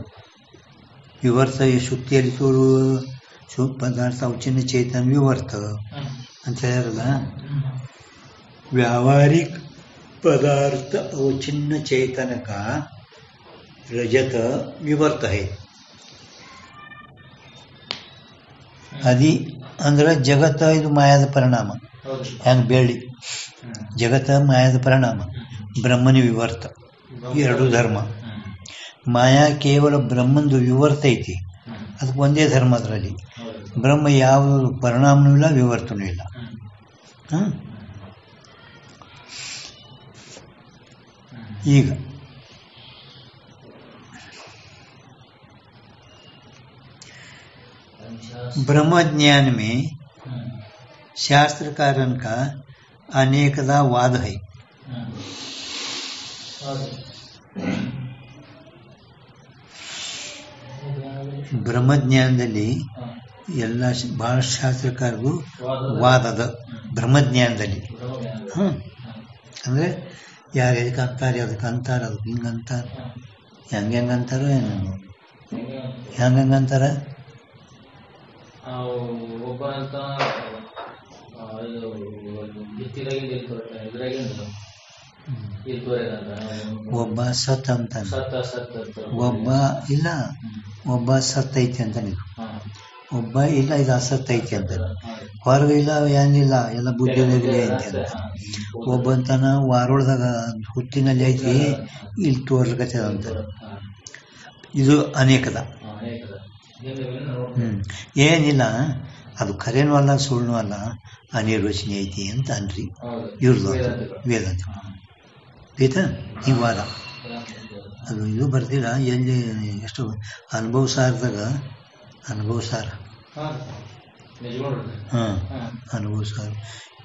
ವಿವರ್ತ ಶುಕ್ತಿಯಲ್ಲಿ ತೋರುವ ಪದಾರ್ಥ ಅವಚಿನ್ನ ಚೇತನ ವಿವರ್ತ ಅಂತ ಹೇಳ್ಯಾರಲ್ಲ. व्यावहारिक पदार्थ अवचिन्न चेतन का रजत विवर्त है. अदी ಅಂದ್ರೆ ಜಗತ್ತ ಇದು ಮಾಯಾದ ಪರಿಣಾಮ. ಹೆಂಗ್ ಬೆಳ್ಳಿ ಜಗತ್ತ ಮಾಯಾದ ಪರಿಣಾಮ, ಬ್ರಹ್ಮನ ವಿವರ್ತ. ಎರಡು ಧರ್ಮ. ಮಾಯಾ ಕೇವಲ ಬ್ರಹ್ಮಂದು ವಿವರ್ತ ಐತಿ, ಅದಕ್ಕೆ ಒಂದೇ ಧರ್ಮ. ಅದರಲ್ಲಿ ಬ್ರಹ್ಮ ಯಾವ ಪರಿಣಾಮನೂ ಇಲ್ಲ, ವಿವರ್ತನೂ ಇಲ್ಲ. ಈಗ ब्रह्म ज्ञान में शास्त्रकारण का अनेकदा वाद है. ಬ್ರಹ್ಮ ಜ್ಞಾನದಲ್ಲಿ ಎಲ್ಲ ಬಹಳ ಶಾಸ್ತ್ರಕಾರರು ವಾದದ ಬ್ರಹ್ಮಜ್ಞಾನದಲ್ಲಿ. ಅಂದ್ರೆ ಯಾರು ಎದಕ್ಕೆ ಅಂತಾರೆ, ಅದಕ್ಕೆ ಅಂತಾರ, ಅದಕ್ಕೆ ಹಿಂಗಂತಾರ, ಹೆಂಗಂತಾರ, ಹೆಂಗಂತಾರ. ಒಬ್ಬ ಸತ್ ಅಂತಾನೆ, ಒಬ್ಬ ಇಲ್ಲ, ಒಬ್ಬ ಸತ್ ಐತಿ ಅಂತ ನೀವು ಒಬ್ಬ ಇಲ್ಲ ಇದು ಅಸತ್ತೈತಿ ಅಂತ, ಹೊರಗಿಲ್ಲ ಏನಿಲ್ಲ ಎಲ್ಲ ಬುದ್ಧಿನಾಗಲಿ ಅಂತ. ಒಬ್ಬಂತನ ವಾರೋಳದಾಗ ಹುತ್ತಿನಲ್ಲಿ ಐತಿ ಇಲ್ಲಿ ತೋರ್ಲಿಕತ್ತದ ಅಂತ. ಇದು ಅನೇಕದ. ಏನಿಲ್ಲ ಅದು ಖರೇನೂ ಅಲ್ಲ ಸುಳ್ಳು ಅಲ್ಲ, ಅನಿರ್ವಚನೆ ಐತಿ ಅಂತ ಅನ್ರಿ ಇವ್ರದ್ದು ವೇದಾಂತ ಆಯ್ತಾ. ಈ ವಾದ ಅದು ಇದು ಬರ್ದಿಲ್ಲ ಎಲ್ಲಿ ಎಷ್ಟು ಅನುಭವ ಸಾರದಾಗ ಅನುಭವ ಸಾರ ಅನುಭವ ಸಾರ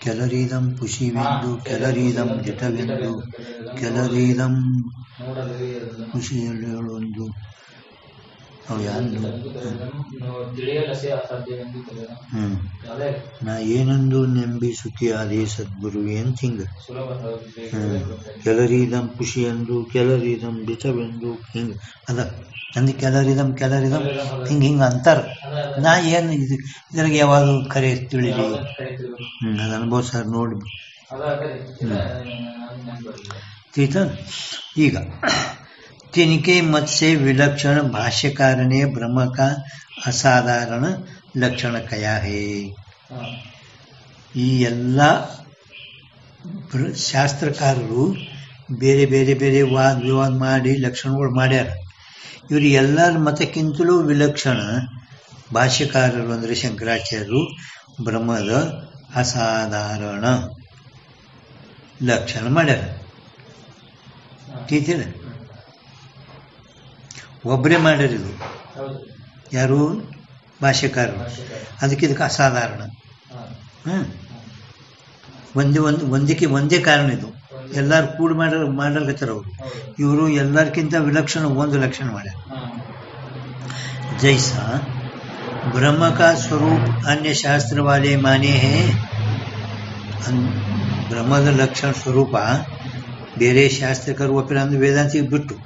ಕೆಲರೀದಂ ಪುಷಿವೆಂದು ಕೆಲರೀದಂ ದಿಟವೆಂದು ಕೆಲರೀದಂ ಖುಷಿಯಲ್ಲಿ ಹೇಳೊಂದು ಅವು ಯಾರು ನಾ ಏನೊಂದು ನೆಂಬಿ ಸುಖಿಯಾದೆ ಸದ್ಗುರುವೆ ಅಂತ ಹಿಂಗ ಕೆಲರೀದಂ ಖುಷಿಯೆಂದು ಕೆಲರೀದಂ ದಿಟವೆಂದು ಹಿಂಗ ಅದ ಅಂದು ಕೆಲರಿದಂ ಹಿಂಗ ಅಂತಾರ. ನಾ ಏನು ಇದ್ರಾಗ ಯಾವಾಗ ಖರೆ ತಿಳಿಲಿ ಅದು ಅನುಭವ ಸರ್ ನೋಡಿ ठीक ಈಗ तिनके मत से विलक्षण भाष्यकार ने ब्रह्म का असाधारण लक्षण कया है. ಈ ಎಲ್ಲ ಶಾಸ್ತ್ರಕಾರರು ಬೇರೆ ಬೇರೆ ಬೇರೆ ವಾದ ವಿವಾದ ಮಾಡಿ ಲಕ್ಷಣಗಳು ಮಾಡ್ಯಾರ. ಇವರು ಎಲ್ಲರ ಮತಕ್ಕಿಂತಲೂ ವಿಲಕ್ಷಣ ಭಾಷ್ಯಕಾರರು ಅಂದರೆ ಶಂಕರಾಚಾರ್ಯರು ಬ್ರಹ್ಮದ ಅಸಾಧಾರಣ ಲಕ್ಷಣ ಮಾಡ್ಯಾರ. ತೀತಿಲ್ಲ ಒಬ್ಬರೇ ಮಾಡ್ಯಾರ. ಇದು ಯಾರು ಭಾಷ್ಯಕಾರರು. ಅದಕ್ಕೆ ಇದಕ್ಕೆ ಅಸಾಧಾರಣ. ಒಂದೇ ಕಾರಣ ಇದು. ಎಲ್ಲಾರು ಕೂಡಿ ಮಾಡಲ್ಕತ್ತಾರ ಅವರು. ಇವರು ಎಲ್ಲರಿಗಿಂತ ವಿಲಕ್ಷಣ ಒಂದು ಲಕ್ಷಣ ಮಾಡ್ಯಾರ. जैसा ब्रह्म का स्वरूप अन्य शास्त्र वाले माने हैं, ब्रह्मದ ಲಕ್ಷಣ ಸ್ವರೂಪ ಬೇರೆ ಶಾಸ್ತ್ರಕರು ಒಪ್ಪಿರಂದು ವೇದಾಂತಿ ಬಿಟ್ಟು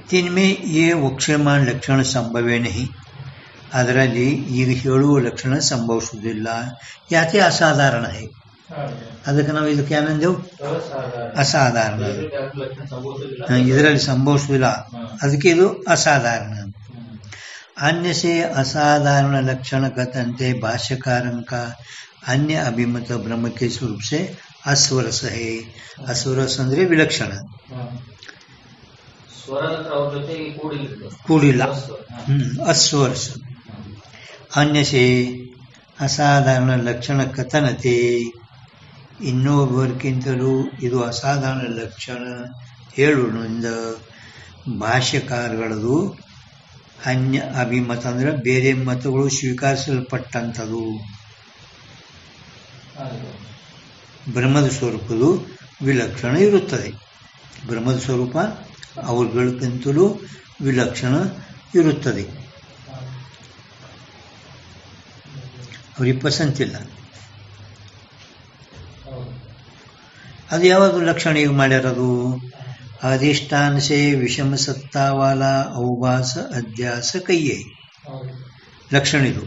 तिनमें ये वक्ष्यमान लक्षण संभवे नहीं, ಅದರಲ್ಲಿ ಈಗ ಹೇಳುವ ಲಕ್ಷಣ ಸಂಭವಿಸುವುದಿಲ್ಲ. ಯಾಕೆ ಅಸಾಧಾರಣ है. ಅದಕ್ಕೆ ನಾವು ಇದಕ್ಕೆ ಏನಂದೆವು ಅಸಾಧಾರಣ. ಇದರಲ್ಲಿ ಸಂಭವಿಸುವುದಿಲ್ಲ, ಅದಕ್ಕೆ ಇದು ಅಸಾಧಾರಣ. अन्य से असाधारण लक्षण कथनते भाष्यकारन का अन्य अभिमत ब्रह्म के स्वरूप से अस्वरस है. अस्वरस ಅಂದ್ರೆ ವಿಲಕ್ಷಣ, ಕೂಡಿಲ್ಲ, अस्वरस. अन्य से ಅಸಾಧಾರಣ ಲಕ್ಷಣ ಕಥನತೆ, ಇನ್ನೊಬ್ಬರಿಗಿಂತಲೂ ಇದು ಅಸಾಧಾರಣ ಲಕ್ಷಣ ಹೇಳುವುದರಿಂದ ಭಾಷ್ಯಕಾರಗಳದು ಅನ್ಯ ಅಭಿಮತ ಅಂದ್ರೆ ಬೇರೆ ಮತಗಳು ಸ್ವೀಕರಿಸಲ್ಪಟ್ಟಂಥದ್ದು. ಬ್ರಹ್ಮದ ಸ್ವರೂಪದು ವಿಲಕ್ಷಣ ಇರುತ್ತದೆ. ಬ್ರಹ್ಮದ ಸ್ವರೂಪ ಅವರುಗಳಿಗಿಂತಲೂ ವಿಲಕ್ಷಣ ಇರುತ್ತದೆ. ಅವ್ರಿಗೆ ಪಸಂತಿಲ್ಲ. ಅದು ಯಾವಾಗ ಲಕ್ಷಣ ಈಗ ಮಾಡ್ಯಾರದು अधिष्ठान से विषम सत्ता वाला अवभास अध्यास कहिए लक्षण ಇದು.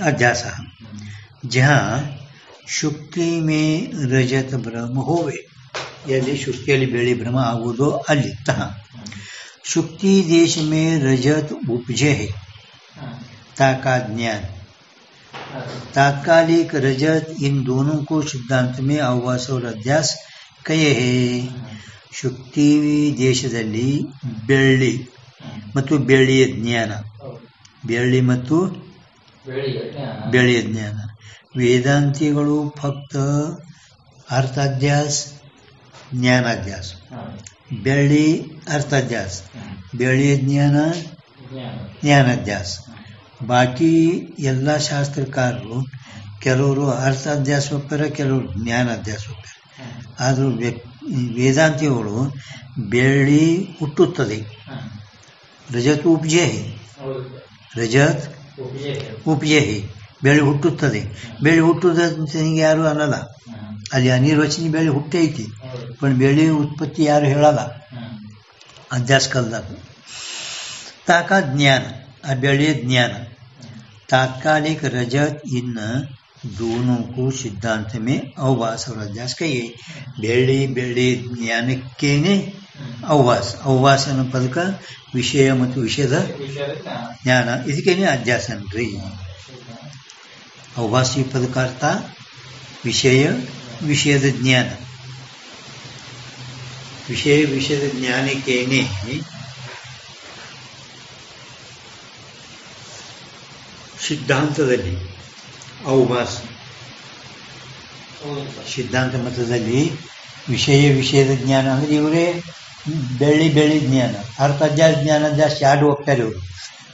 अध्यास जहाँ शुक्ति में रजत ब्रह्म होवे, यदि शुक्तिಯಲ್ಲಿ ಬೆಳ್ಳಿ ಬ್ರಹ್ಮ ಆಗುವುದೋ ಅಲ್ಲಿ ತಹ शुक्ति देश में रजत उपजे है ताका ज्ञान तात्कालिक रजत, इन दोनों को सिद्धांत में अवभास और अध्यास कहे हैं. ಶುಕ್ತಿ ದೇಶದಲ್ಲಿ ಬೆಳ್ಳಿ ಮತ್ತು ಬೆಳ್ಳಿಯ ಜ್ಞಾನ, ಬೆಳ್ಳಿ ಮತ್ತು ಬೆಳ್ಳಿಯ ಜ್ಞಾನ. ವೇದಾಂತಿಗಳು ಫಕ್ತ ಅರ್ಥಾಧ್ಯಾಸ ಜ್ಞಾನಾಧ್ಯಾಸ, ಬೆಳ್ಳಿ ಅರ್ಥಾಧ್ಯಾಸ, ಬೆಳ್ಳಿಯ ಜ್ಞಾನ ಜ್ಞಾನಾಧ್ಯಾಸ. ಬಾಕಿ ಎಲ್ಲ ಶಾಸ್ತ್ರಕಾರರು ಕೆಲವರು ಅರ್ಥಾಧ್ಯಾಸ ಒಪ್ಪಾರ, ಕೆಲವರು ಜ್ಞಾನಾಧ್ಯಾಸ ಒಪ್ಪಾರ. ಆದರೂ ವೇದಾಂತಿಗಳು ಬೆಳ್ಳಿ ಹುಟ್ಟುತ್ತದೆ, ರಜತ್ ಉಪಜೆ, ರಜತ್ ಉಪಜೆ, ಬೆಳ್ಳಿ ಹುಟ್ಟುತ್ತದೆ. ಬೆಳ್ಳಿ ಹುಟ್ಟುದಂತ ಯಾರು ಅನ್ನಲ್ಲ, ಅಲ್ಲಿ ಅನಿರ್ವಚನಿ ಬೆಳ್ಳಿ ಹುಟ್ಟೈತಿ, पण ಬೆಳ್ಳಿ ಉತ್ಪತ್ತಿ ಯಾರು ಹೇಳಲ್ಲ ಅಧ್ಯಾಸ ಕಲ್ದಾಗ. ತಾಕ ಜ್ಞಾನ, ಆ ಬೆಳ್ಳಿಯ ಜ್ಞಾನ. ತಾತ್ಕಾಲಿಕ ರಜತ್ ಇನ್ನ दोनों को सिद्धांत में अवभास और अध्यास कहिए बेड़ी बेड़ी ज्ञानक्केने अवभास अवभास ಅನ್ನೋ ಪದಕ ವಿಷಯ ಮತ್ತು ವಿಷಯದ ಜ್ಞಾನ ಇದಕ್ಕೇನೆ ಅಧ್ಯಾಸ ಅನ್ರಿ अवभास ಈ ಪದಕ ಅರ್ಥ ವಿಷಯ ವಿಷಯದ ಜ್ಞಾನ ವಿಷಯ ವಿಷಯದ ಜ್ಞಾನಕ್ಕೇನೆ ಸಿದ್ಧಾಂತದಲ್ಲಿ अवभास ಸಿದ್ಧಾಂತ ಮತದಲ್ಲಿ ವಿಷಯ ವಿಷಯದ ಜ್ಞಾನ ಅಂದರೆ ಇವರೇ ಬೆಳ್ಳಿ ಬೆಳ್ಳಿ ಜ್ಞಾನ ಅರ್ಥ ಅಧ್ಯಾಸ ಜ್ಞಾನ ಜಾಸ್ತಿ ಆಡು ಹೋಗ್ತಾರೆ ಇವರು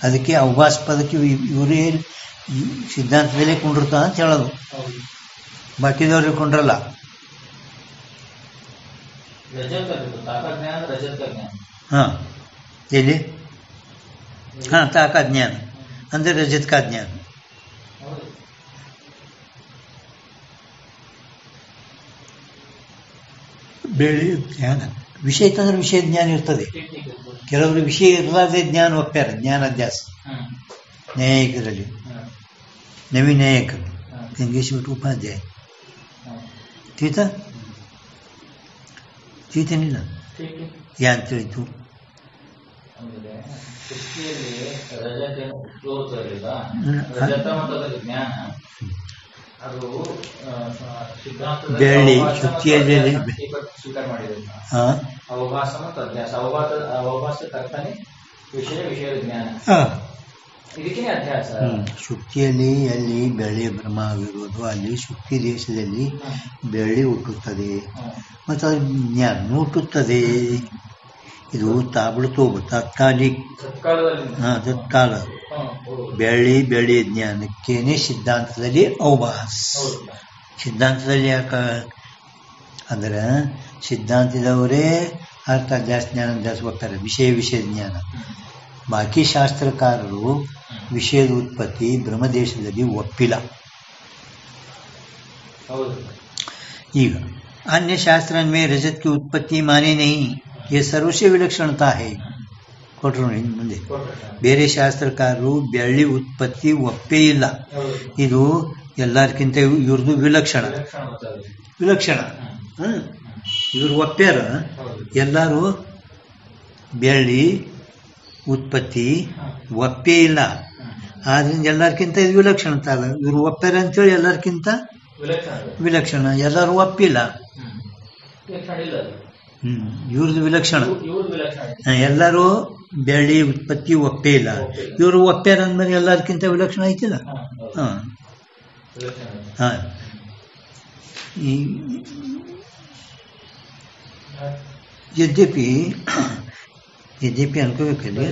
ಅದಕ್ಕೆ अवभास ಪದಕ್ಕೆ ಇವರೇ ಸಿದ್ಧಾಂತದಲ್ಲೇ ಕೊಂಡಿರ್ತಾರ ಅಂತ ಹೇಳೋದು ಬಾಕಿದವ್ರಿಗೆ ಕೊಂಡ್ರಲ್ಲ ಹಾಂ ಎಲ್ಲಿ ಹಾಂ ತಾಕಾ ಜ್ಞಾನ ಅಂದರೆ ರಜತ್ ಕಾ ಜ್ಞಾನ ಬೆಳ್ಳಿ ಜ್ಞಾನ ವಿಷಯ ತಂದ್ರೆ ವಿಷಯ ಜ್ಞಾನ ಇರ್ತದೆ ಕೆಲವರು ವಿಷಯ ಇರಲಾರ್ದೆ ಜ್ಞಾನ ಒಪ್ಪ್ಯಾರ ಜ್ಞಾನಾಧ್ಯಾಸ ನ್ಯಾಯಿಕರಲ್ಲಿ ನವಿನ್ಯಾಯಕರು ಗಂಗೇಶ್ ಭಟ್ ಉಪಾಧ್ಯಾಯ ತೀತನಿಲ್ಲ ಯಾನ್ ತಿಳಿತು ಬೆಳ್ಳಿ ಶಕ್ತಿಯಲ್ಲಿ ಶುಕ್ತಿಯಲ್ಲಿ ಎಲ್ಲಿ ಬೆಳ್ಳಿ ಬ್ರಹ್ಮ ಆಗಿರುವುದು ಅಲ್ಲಿ ಶುಕ್ತಿ ದೇಶದಲ್ಲಿ ಬೆಳ್ಳಿ ಹುಟ್ಟುತ್ತದೆ ಮತ್ತು ಅದು ಜ್ಞಾನ ಹುಟ್ಟುತ್ತದೆ ಇದು ತಾಬಳತೋಬ ತಾತ್ಕಾಲಿಕ ತತ್ಕಾಲ ಬೆಳ್ಳಿ ಬೆಳ್ಳಿ ಜ್ಞಾನಕ್ಕೇನೆ ಸಿದ್ಧಾಂತದಲ್ಲಿ अवभास ಸಿದ್ಧಾಂತದಲ್ಲಿ ಯಾಕ ಅಂದ್ರೆ ಸಿದ್ಧಾಂತದವರೇ ಅರ್ಥ ಅಧ್ಯಾಸ ಜ್ಞಾನ ಅಧ್ಯಾಸ ಹೋಗ್ತಾರೆ ವಿಷಯ ವಿಷಯ ಜ್ಞಾನ ಬಾಕಿ ಶಾಸ್ತ್ರಕಾರರು ವಿಷಯದ ಉತ್ಪತ್ತಿ ಬ್ರಹ್ಮದೇಶದಲ್ಲಿ ಒಪ್ಪಿಲ್ಲ ಈಗ अन्य शास्त्र में रजत की उत्पत्ति माने नहीं ये सर्वस्व विलक्षणता है ಕೊಟ್ಟರು ಮುಂದೆ ಬೇರೆ ಶಾಸ್ತ್ರಕಾರರು ಬೆಳ್ಳಿ ಉತ್ಪತ್ತಿ ಒಪ್ಪೇ ಇಲ್ಲ ಇದು ಎಲ್ಲರಿಗಿಂತ ಇವ್ರದ್ದು ವಿಲಕ್ಷಣ ಇವ್ರು ಒಪ್ಪ್ಯಾರ ಎಲ್ಲರೂ ಬೆಳ್ಳಿ ಉತ್ಪತ್ತಿ ಒಪ್ಪೇ ಇಲ್ಲ ಆದ್ರಿಂದ ಎಲ್ಲರಿಗಿಂತ ಇದು ವಿಲಕ್ಷಣತ ಅಲ್ಲ ಇವ್ರು ಒಪ್ಪ್ಯಾರ ಅಂತೇಳಿ ಎಲ್ಲರಿಗಿಂತ ವಿಲಕ್ಷಣ ಎಲ್ಲರೂ ಒಪ್ಪಿಲ್ಲ ಇವ್ರದ್ದು ವಿಲಕ್ಷಣ ಎಲ್ಲರೂ ಬೆಳ್ಳಿ ಉತ್ಪತ್ತಿ ಒಪ್ಪೇ ಇಲ್ಲ ಇವರು ಒಪ್ಪ್ಯಾರ ಅಂದ್ಮೇಲೆ ಎಲ್ಲರಿಗಿಂತ ವಿಲಕ್ಷಣ ಐತಿಲ್ಲ यद्यपि ಅನ್ಕೋಬೇಕಲ್ಲಿ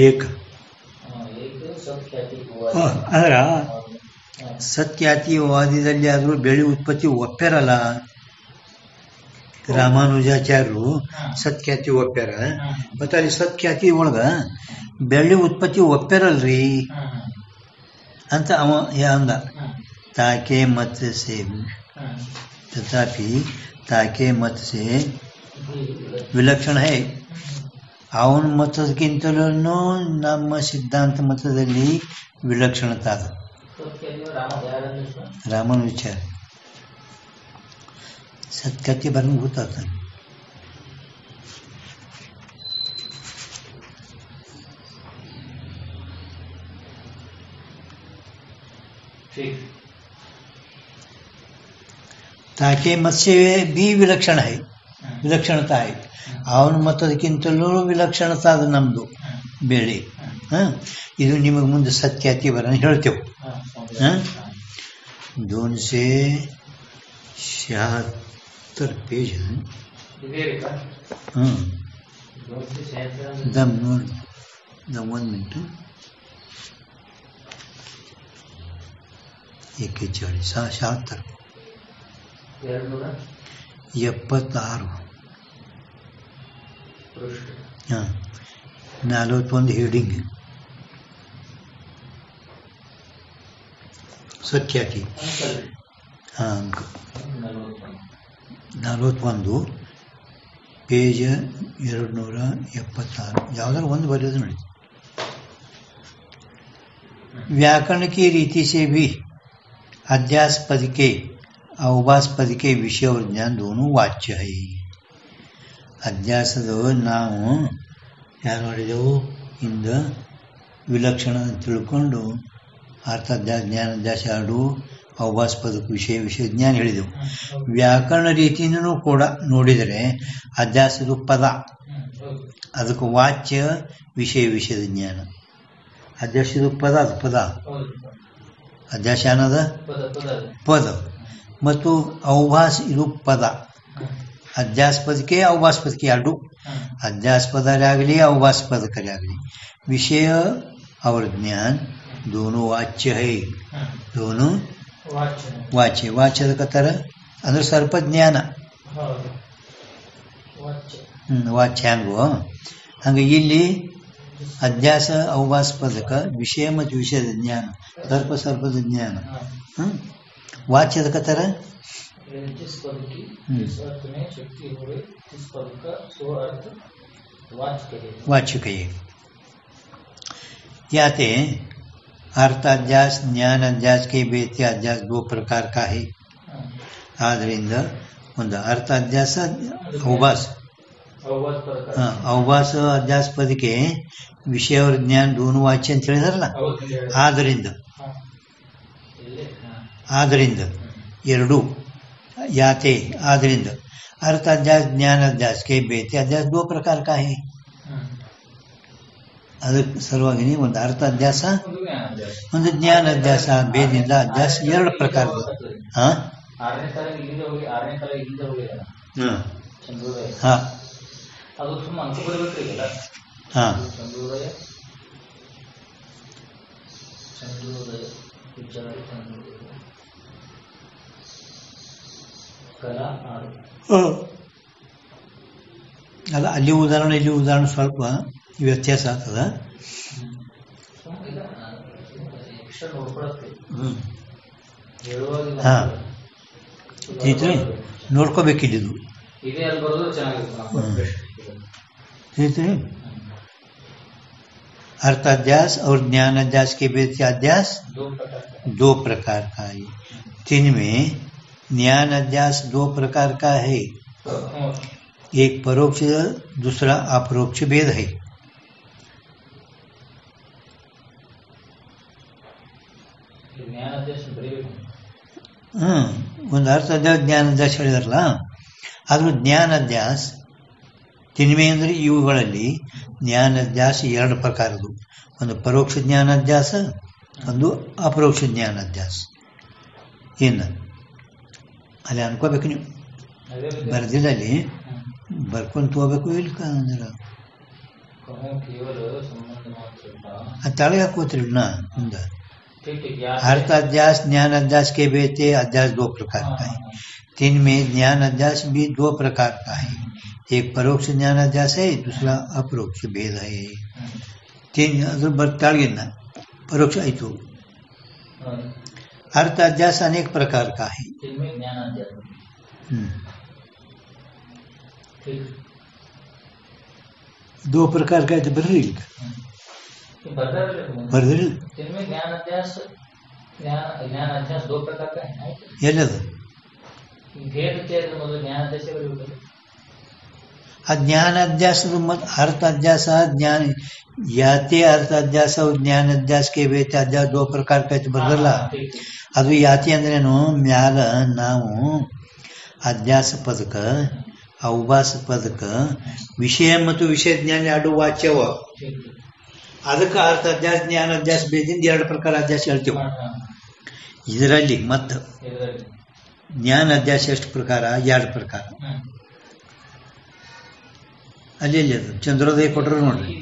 ಏಕ ಅದರ ಸತ್ಯಾತಿವಾದಿದಲ್ಲಿ ಆದರೂ ಬೆಳ್ಳಿ ಉತ್ಪತ್ತಿ ಒಪ್ಪ್ಯಾರಲ್ಲ ರಾಮಾನುಜಾಚಾರ್ಯರು ಸತ್ಖ್ಯಾತಿ ಒಪ್ಪ್ಯಾರ ಮತ್ತೆ ಅಲ್ಲಿ ಸತ್ಖ್ಯಾತಿ ಒಳಗ ಬೆಳ್ಳಿ ಉತ್ಪತ್ತಿ ಒಪ್ಪ್ಯಾರಲ್ರಿ ಅಂತ ಅವ ಅಂದ ताके मत से तथापि ताके मत से ವಿಲಕ್ಷಣ है ಅವನ ಮತಕ್ಕಿಂತಲೂ ನಮ್ಮ ಸಿದ್ಧಾಂತ ಮತದಲ್ಲಿ ವಿಲಕ್ಷಣತೆ ಅದ ರಾಮಾನುಜಾಚಾರ್ಯ ಸತ್ಕತೆ ಬರ್ನ ಗೊತ್ತಾಗ್ತಾನೆ ताके मत से भी विलक्षण है विलक्षणता है ಅವನ ಮತಕ್ಕಿಂತಲೂ ವಿಲಕ್ಷಣತೆ ಅದು ನಮ್ಮದು ಬೆಳೆ ಇದು ನಿಮಗೆ ಮುಂದೆ ಸತ್ಯಾತಿ ಬರ ಹೇಳ್ತೇವೆ 276 पेज दम 1 मिनट 76 76 41 हेडिंग सत्याति अंक 41 पेज 276 ಯಾವ್ದಾದ್ರು ಒಂದು ಬರೆಯೋದು ನಡೀತು व्याकरण की रीति से भी अध्यास पद के अवभास पद के विषय और ज्ञान दोनों वाच्य है. ಅಧ್ಯಾಸದ ನಾವು ಏನು ಮಾಡಿದೆವು ಇಂದ ವಿಲಕ್ಷಣ ತಿಳ್ಕೊಂಡು ಅರ್ಥಾಧ್ಯಾಸ ಜ್ಞಾನಾಧ್ಯಾಸ ಎರಡು ಅವಭಾಸ ಪದಕ್ಕೆ ವಿಷಯ ಜ್ಞಾನ ಹೇಳಿದೆವು. ವ್ಯಾಕರಣ ರೀತಿಯಿಂದನೂ ಕೂಡ ನೋಡಿದರೆ ಅಧ್ಯಾಸದ ಪದ ಅದಕ್ಕೆ ವಾಚ್ಯ ವಿಷಯದ ಜ್ಞಾನ. ಅಧ್ಯಾಸದ ಪದ ಅದು ಪದ ಅಧ್ಯಾಸ ಅನ್ನೋದ ಪದ ಮತ್ತು ಅವಭಾಸ ಇದು ಪದ. ಅಧ್ಯಾಸ್ಪದಕ್ಕೆ ಅವಭಾಸ್ಪದಕ್ಕೆ ಎರಡು ಅಧ್ಯಾಸ್ಪದರಾಗಲಿ ಅವಭಾಸ್ಪದಕರಾಗಲಿ ವಿಷಯ और ज्ञान दोनों वाच्य है. दोनों वाच्य वाच्यದ ಕತರ ಅಂದ್ರೆ ಸರ್ಪ ಜ್ಞಾನ ವಾಚ್ಯಾಂಗೋ ಹಂಗೆ ಇಲ್ಲಿ ಅಧ್ಯಾಸ ಅವಭಾಸ್ಪದಕ ವಿಷಯ ಮತ್ತು ವಿಷಯದ ಜ್ಞಾನ ಸರ್ಪದ ಜ್ಞಾನ. वाच्यದ ಕತರ जिस पद की जिस अर्थ में शक्ति हो इस पद का सो अर्थ वाच्य कहे. याते अर्थाध्यास ज्ञान अध्यास के बेते अध्यास दो प्रकार का है. आद्रिंद ಒಂದು ಅರ್ಥಾಧ್ಯಾಸ ಅವಭಾಸ ಅವಭಾಸ ಅಧ್ಯಾಸ ಪದಕ್ಕೆ ವಿಷಯ और ज्ञान दोनों वाच्य ಅಂತ ಹೇಳಿದಾರಲ್ಲ. ಆದ್ರಿಂದ ಎರಡು याते आद्रिंद अर्थ अध्यास ज्ञान अध्यास के बेते अध्यास दो प्रकार का है. ಅದಕ್ಕೆ ಸಲುವಾಗಿ ಒಂದು ಅರ್ಥ ಅಧ್ಯಾಸ ಒಂದು ಜ್ಞಾನ ಅಧ್ಯಾಸ ಭೇದದಿಂದ ಅಧ್ಯಾಸ ಎರಡು ಪ್ರಕಾರದ. ಅಲ್ಲ ಅಲ್ಲಿ ಉದಾಹರಣೆ ಇಲ್ಲಿ ಉದಾಹರಣೆ ಸ್ವಲ್ಪ ವ್ಯತ್ಯಾಸ ಆಗ್ತದ. ನೋಡ್ಕೋಬೇಕಿದ್ದು अर्थाध्यास और ज्ञान अध्यास के बीच अध्यास दो प्रकार का है. तीन में ज्ञान अध्यास दो प्रकार का है. एक परोक्ष दूसरा अपरोक्ष भेद है. ಒಂದು ಅರ್ಥ ಅಧ್ಯಾಸ ಜ್ಞಾನ ಅಧ್ಯಾಸ ಹೇಳಿದಾರಲ್ಲ, ಆದ್ರೂ ಜ್ಞಾನ ಅಧ್ಯಾಸ ತಿನ್ಮೆ ಅಂದ್ರೆ ಇವುಗಳಲ್ಲಿ ಜ್ಞಾನಾಧ್ಯಾಸ ಎರಡು ಪ್ರಕಾರದ್ದು. ಒಂದು ಪರೋಕ್ಷ ಜ್ಞಾನಾಧ್ಯಾಸ, ಒಂದು ಅಪರೋಕ್ಷ ಜ್ಞಾನಾಧ್ಯಾಸ. ಇನ್ನು ಅಲ್ಲಿ ಅನ್ಕೋಬೇಕು, ನೀವು ಬರ್ದಿಲ್ಲ ಅಲ್ಲಿ ಬರ್ಕೊಂಡು ಹೋಗ್ಬೇಕು. ಇಲ್ಲ ಅಂದ್ರೆ ತಳಗೆ ಹಾಕೋತ್ರಿ ನಾ ಮುಂದೆ. अर्थ अध्यास ज्ञान अध्यास के बेते अध्यास दो प्रकार का है. तीन में ज्ञान अध्यास भी दो प्रकार का है. एक परोक्ष ज्ञान अध्यास है, दूसरा अपरोक्ष भेद है. तीन अगर बर्ताड़गिन परोक्ष आयतो. अर्थ अध्यास अनेक प्रकार का है. दो प्रकार का है तो बर्रील ज्ञान अध्यास दो प्रकार का है. ಎಲ್ಲದು ज्ञानाध्यास अर्थ अध्यास ज्ञान याते अर्थ अध्यास और ज्ञान अध्यास के ಬೇತೆ ಅಧ್ಯಾಸ दो प्रकार का ಬರಲ್ಲ. ಅದು ಯಾತಿ ಅಂದ್ರೇನು, ಮ್ಯಾಲ ನಾವು ಅಧ್ಯಾಸ ಪದಕ ಅವಭಾಸ ಪದಕ ವಿಷಯ ಮತ್ತು ವಿಷಯ ಜ್ಞಾನ ಎರಡು ವಾಚ್ಯವ. ಅದಕ್ಕೆ ಅರ್ಥ ಅಧ್ಯಾಸ ಜ್ಞಾನ ಅಧ್ಯಾಸ ಬೇದಿಂದ ಎರಡು ಪ್ರಕಾರ ಅಧ್ಯಾಸ ಹೇಳ್ತೇವೆ. ಇದರಲ್ಲಿ ಮತ್ತ ಜ್ಞಾನ ಅಧ್ಯಾಸ ಎಷ್ಟು ಪ್ರಕಾರ? ಎರಡು ಪ್ರಕಾರ. ಅಲ್ಲಿ ಅಲ್ಲಿ ಅದು ಚಂದ್ರೋದಯ ಕೊಟ್ರು ನೋಡ್ರಿ.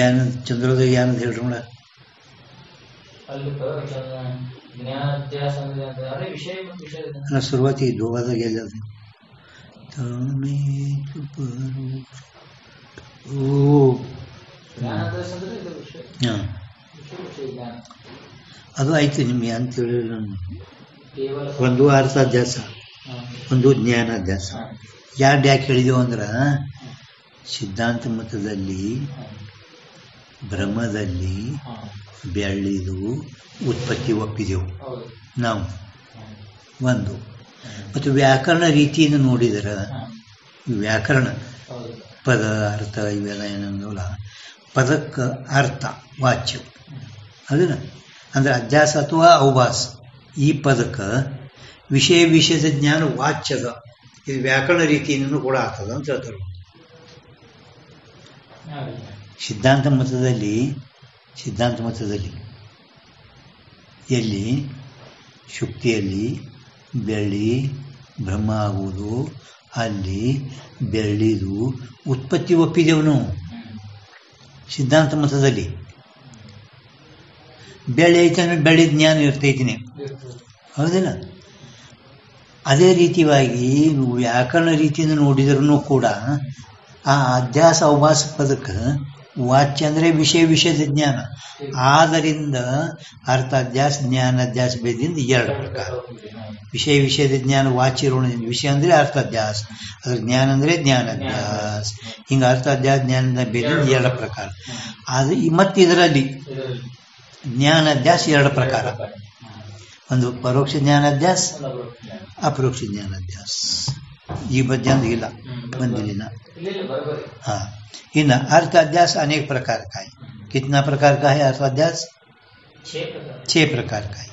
ಏನ ಚಂದ್ರೋದಯ ಏನಂತ ಹೇಳ್ರಿ ನೋಡ. ಶುರುವಾತಿ ಧೋವಾದಾಗ ಎಲ್ಲ ಅದು ಆಯ್ತು ನಿಮ್ಗೆ ಅಂತ ಹೇಳಿಲ್ಲ. ಒಂದು ಅರ್ಥಾಧ್ಯಾಸ, ಒಂದು ಜ್ಞಾನಾಧ್ಯಾಸ. ಎರಡು ಯಾಕೆ ಹೇಳಿದೆವು ಅಂದ್ರೆ ಸಿದ್ಧಾಂತ ಮತದಲ್ಲಿ ಭ್ರಮದಲ್ಲಿ ಬೆಳ್ಳಿದು ಉತ್ಪತ್ತಿ ಒಪ್ಪಿದೆವು ನಾವು ಒಂದು. ಮತ್ತು ವ್ಯಾಕರಣ ರೀತಿಯನ್ನು ನೋಡಿದರೆ ವ್ಯಾಕರಣ ಪದ ಅರ್ಥ ಇವೆಲ್ಲ ಏನಂದವಲ್ಲ, ಪದಕ್ಕೆ ಅರ್ಥ ವಾಚ್ಯ ಅದನ್ನ ಅಂದರೆ ಅಧ್ಯಾಸ ಅಥವಾ ಅವಭಾಸ. ಈ ಪದಕ್ಕೆ ವಿಷಯದ ಜ್ಞಾನ ವಾಚ್ಯದ, ಇದು ವ್ಯಾಕರಣ ರೀತಿಯನ್ನು ಕೂಡ ಆಗ್ತದ ಅಂತ ಹೇಳ್ತಾರೆ. ಸಿದ್ಧಾಂತ ಮತದಲ್ಲಿ ಎಲ್ಲಿ ಶುಕ್ತಿಯಲ್ಲಿ ಬೆಳ್ಳಿ ಬ್ರಹ್ಮ ಆಗುವುದು, ಅಲ್ಲಿ ಬೆಳ್ಳಿದು ಉತ್ಪತ್ತಿ ಒಪ್ಪಿದೆವು ನಾವು. ಸಿದ್ಧಾಂತ ಮತದಲ್ಲಿ ಬೆಳ್ಳಿ ಐತೆ ಅಂದ್ರೆ ಬೆಳ್ಳಿ ಜ್ಞಾನ ಇರ್ತೈತಿನಿ, ಹೌದಿಲ್ಲ? ಅದೇ ರೀತಿಯಾಗಿ ವ್ಯಾಕರಣ ರೀತಿಯಿಂದ ನೋಡಿದ್ರೂ ಕೂಡ ಆ ಅಧ್ಯಾಸ ಅವಭಾಸ ಪದಕ್ಕೆ ವಾಚ್ಯ ಅಂದರೆ ವಿಷಯದ ಜ್ಞಾನ. ಆದ್ದರಿಂದ ಅರ್ಥ ಅಧ್ಯಾಸ ಜ್ಞಾನ ಅಧ್ಯಾಸ ಭೇದದಿಂದ ಎರಡು ಪ್ರಕಾರ. ವಿಷಯದ ಜ್ಞಾನ ವಾಚ್ಯ ಋಣದಿಂದ, ವಿಷಯ ಅಂದರೆ ಅರ್ಥ ಅಧ್ಯಾಸ, ಅದ್ರ ಜ್ಞಾನ ಅಂದರೆ ಜ್ಞಾನಾಧ್ಯಾಸ. ಹಿಂಗೆ ಅರ್ಥ ಅಧ್ಯಾಸ ಜ್ಞಾನದ ಭೇದದಿಂದ ಎರಡು ಪ್ರಕಾರ. ಅದು ಮತ್ತು ಇದರಲ್ಲಿ ಜ್ಞಾನಾಧ್ಯಾಸ ಎರಡು ಪ್ರಕಾರ, ಒಂದು ಪರೋಕ್ಷ ಜ್ಞಾನಾಧ್ಯಾಸ, ಅಪರೋಕ್ಷ ಜ್ಞಾನಾಧ್ಯಾಸ. ಈ ಮಧ್ಯಾಹ್ನ ಇಲ್ಲ ಬಂದಿಲ್ಲ. हाँ, इन अर्थ अध्यास अनेक प्रकार का है. कितना प्रकार का है अर्थ अध्यास? 6 प्रकार का है.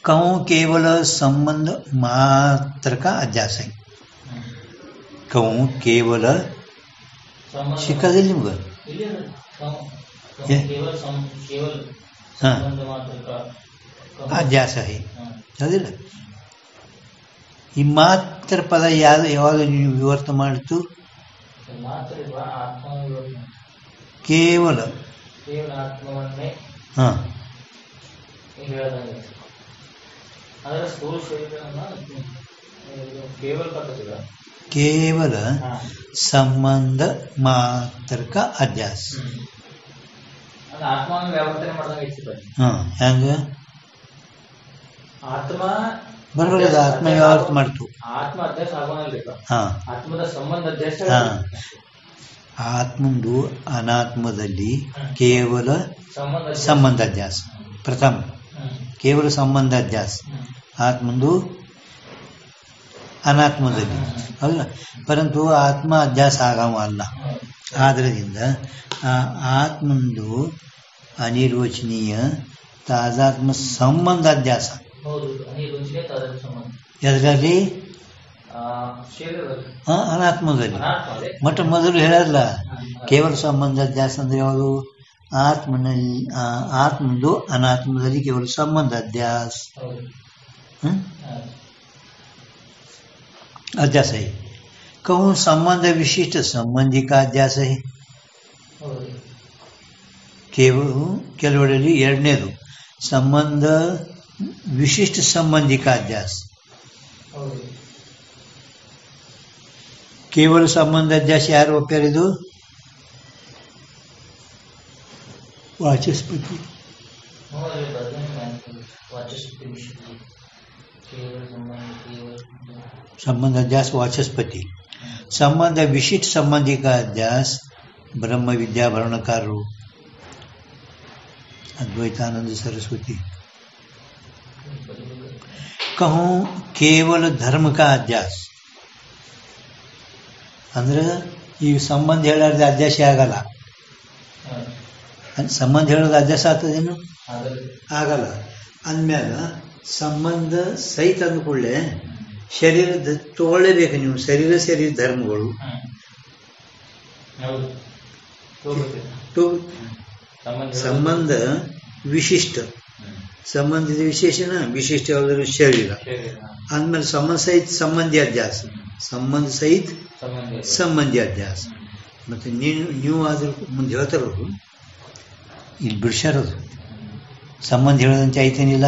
कहूँ केवल संबंध मात्र का अध्यास है. कहूँ केवल शिक्षा दिल्ली मगर ಅಧ್ಯಾಸ ಹೇ ಅದಿಲ್ಲ. ಈ ಮಾತ್ರ ಪದ ಯಾವಾಗ ನೀವು ವಿವರ್ತ ಮಾಡಿತು? ಕೇವಲ ಕೇವಲ ಸಂಬಂಧ ಮಾತ್ರ ಕ ಅಧ್ಯಾಸ. ಹೆಂಗ ಬರಬಾರ್ದು, ಆತ್ಮ ವ್ಯಾವರ್ತ ಮಾಡ್ತು. ಆತ್ಮಂದು ಅನಾತ್ಮದಲ್ಲಿ ಕೇವಲ ಸಂಬಂಧ ಅಧ್ಯಾಸ ಪ್ರಥಮ, ಕೇವಲ ಸಂಬಂಧ ಅಧ್ಯಾಸ. ಆತ್ಮಂದು ಅನಾತ್ಮದಲ್ಲಿ ಅಲ್ಲ, ಪರಂತು ಆತ್ಮ ಅಧ್ಯಾಸ ಆಗವಲ್ಲ. ಆದ್ದರಿಂದ ಆ ಆತ್ಮಂದು ಅನಿರ್ವಚನೀಯ ತಾದಾತ್ಮ ಸಂಬಂಧ ಅಧ್ಯಾಸ. ಎದರಲ್ಲಿ? ಅನಾತ್ಮದಲ್ಲಿ. ಮೊದಲು ಹೇಳಲ್ಲ ಕೇವಲ ಸಂಬಂಧ ಅಧ್ಯಾಸ ಅಂದ್ರೆ ಯಾವುದು? ಆತ್ಮಂದು ಅನಾತ್ಮದಲ್ಲಿ ಕೇವಲ ಸಂಬಂಧ ಅಧ್ಯಾಸ अध्यास है. कहूँ संबंध विशिष्ट संबंधी का अध्यास है. ಕೆಲವರಲ್ಲಿ ಎರಡನೇದು ಸಂಬಂಧ ವಿಶಿಷ್ಟ ಸಂಬಂಧಿ का अध्यास. ಕೇವಲ ಸಂಬಂಧ ಅಧ್ಯಾಸ ಯಾರು ಒಪ್ಪ್ಯಾರಿದು? ವಾಚಸ್ಪತಿ. संबंध अध्यास वाचस्पति. संबंध विशिष्ट संबंधी का अध्यास ब्रह्म विद्या वर्णकारु अद्वैतानंद सरस्वती. कहूँ केवल धर्म का अध्यास ಅಂದ್ರೆ ಈ ಸಂಬಂಧ ಹೇಳಾರ್ದ ಅಧ್ಯಾಸ ಆಗಲ್ಲ. ಸಂಬಂಧ ಹೇಳೋದು ಅಧ್ಯಾಸ ಆಗ್ತದೇನು? ಆಗಲ್ಲ. ಅಂದ್ಮ್ಯಾಗ ಸಂಬಂಧ ಸಹಿತ ಅಂದ್ಕೊಳ್ಳೆ ಶರೀರ ತಗೊಳ್ಳೇಬೇಕು ನೀವು. ಶರೀರ ಧರ್ಮಗಳು ಸಂಬಂಧ ವಿಶಿಷ್ಟ, ಸಂಬಂಧಿತ ವಿಶೇಷಣ ವಿಶಿಷ್ಟ ಯಾವುದಾದ್ರು ಶರೀರ ಅಂದ್ಮೇಲೆ ಸಂಬಂಧ ಸಹಿತ ಸಂಬಂಧಿ ಅಧ್ಯಾಸ, ಸಂಬಂಧ ಸಹಿತ ಸಂಬಂಧಿ ಅಧ್ಯಾಸ. ಮತ್ತೆ ನೀವು ಅದ್ರ ಮುಂದೆ ಹೇಳ್ತಾರದು ಇಲ್ಲಿ ಬಿಡ್ಸ್ಯಾರದು ಸಂಬಂಧ ಹೇಳೋದಂತೆ ಐತೇನಿಲ್ಲ.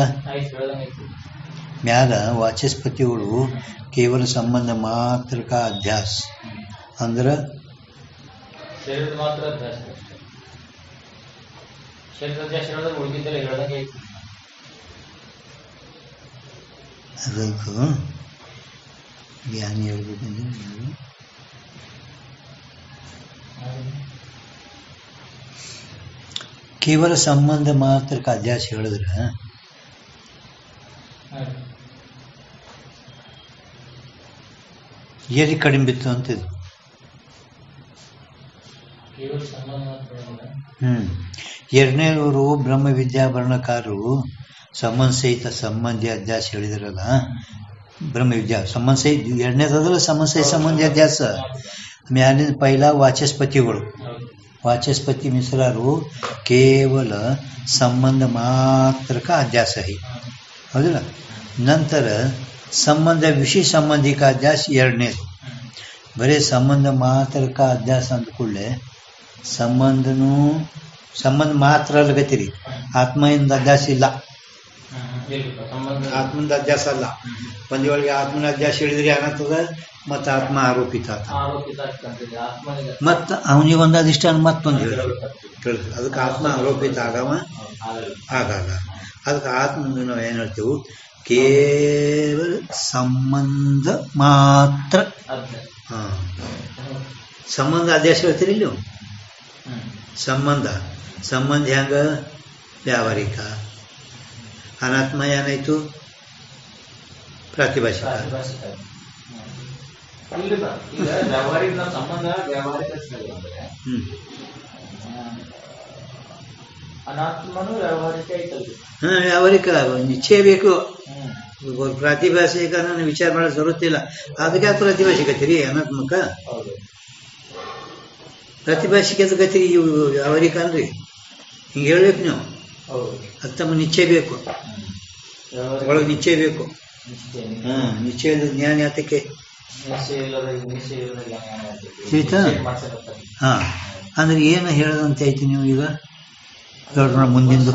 ಮ್ಯಾಲ ವಾಚಸ್ಪತಿಗಳು ಕೇವಲ ಸಂಬಂಧ ಮಾತ್ರ का ಅಧ್ಯಾಸ ಅಂದ್ರೆ ಅದಕ್ಕೆ ಜ್ಞಾನಿ ಹೇಳ್ಬೇಕಂದ್ರೆ ಕೇವಲ ಸಂಬಂಧ ಮಾತ್ರಕ್ಕೆ ಅಧ್ಯಾಸ ಹೇಳಿದ್ರೆ ಎಲ್ಲಿ ಕಡಿಮೆ ಬಿತ್ತು ಅಂತಿದ್ದು. ಎರಡನೇವರು ಬ್ರಹ್ಮವಿದ್ಯಾಭರಣಕಾರರು ಸಂಬಂಧ ಸಹಿತ ಸಂಬಂಧಿ ಅಧ್ಯಾಸ ಹೇಳಿದ್ರಲ್ಲ, ಬ್ರಹ್ಮವಿದ್ಯಾ ಸಂಬಂಧ ಸಹಿತ ಎರಡನೇದಲ್ಲ, ಸಂಬಂಧ ಸಹಿತ ಸಂಬಂಧಿ ಅಧ್ಯಾಸ. ಮ್ಯಾಲಿನ ಪೈಲ ವಾಚಸ್ಪತಿಗಳು, ವಾಚಸ್ಪತಿ ಮಿಶ್ರರು ಕೇವಲ ಸಂಬಂಧ ಮಾತ್ರಕ ಅಧ್ಯಾಸ ಹೈ, ಹೌದಿಲ್ಲ. ನಂತರ ಸಂಬಂಧ ವಿಷಯ ಸಂಬಂಧಿಕ ಅಧ್ಯಾಸ ಎರಡನೇದು. ಬರೀ ಸಂಬಂಧ ಮಾತ್ರಕ ಅಧ್ಯಾಸ ಅಂದ ಕೂಡಲೇ ಸಂಬಂಧ ಮಾತ್ರ ಅಲ್ಗತ್ತೀರಿ, ಆತ್ಮದಿಂದ ಅಧ್ಯಾಸ ಇಲ್ಲ, ಆತ್ಮದ ಅಧ್ಯಾಸ ಅಲ್ಲ. ಒಂದಿವಳಿಗೆ ಆತ್ಮನ ಅಧ್ಯಾಸ ಹೇಳಿದ್ರೆ ಏನಾಗ್ತದ, ಮತ್ತು ಆತ್ಮ ಆರೋಪಿತ ಮತ್ತು ಅವನಿಗೆ ಒಂದು ಅಧಿಷ್ಠಾನ ಮತ್ತೊಂದು ಹೇಳಿ, ಅದಕ್ಕೆ ಆತ್ಮ ಆರೋಪಿತ ಆಗವ ಆಗಲ್ಲ. ಅದಕ್ಕೆ ಆತ್ಮಂದು ನಾವು ಏನು ಹೇಳ್ತೇವೆ, ಕೇವಲ ಸಂಬಂಧ ಮಾತ್ರ. ಸಂಬಂಧ ಅಧ್ಯಾಸ ಹೇಳ್ತೀರಿ ಇಲ್ಲಿ. ಸಂಬಂಧ ಹೆಂಗ ವ್ಯಾವಹಾರಿಕ, ಅನಾತ್ಮ ಏನಾಯ್ತು ಪ್ರಾತಿಭಾಷಿಕ. ವ್ಯಾವಹಾರಿಕ ನಿಶ್ಚಯ ಬೇಕು. ಪ್ರಾತಿಭಾಷಿಕ ನಾನು ವಿಚಾರ ಮಾಡೋ ಜರುತ್ತಿಲ್ಲ, ಅದಕ್ಕೆ ಪ್ರಾತಿಭಾಷಿಕತ್ತೀರಿ ಅನಾತ್ಮಕ. ಪ್ರಾತಿಭಾಷಿಕದ ಗತಿ ಇವು ವ್ಯಾವಹಾರಿಕ ಅನ್ರಿ, ಹಿಂಗೆ ಹೇಳ್ಬೇಕು ನೀವು. ಅದು ತಮ್ಮ ನಿಶ್ಚಯ ಬೇಕು, ಒಳಗೆ ನಿಶ್ಚಯ ಬೇಕು. ನಿಶ್ಚಯದ ಜ್ಞಾನ ಯಾತಕ್ಕೆ ಆಯ್ತಾ? ಅಂದ್ರೆ ಏನು ಹೇಳದಂತೆ ಐತಿ ನೀವು ಈಗ ಹೇಳ್ರ ಮುಂದಿಂದು.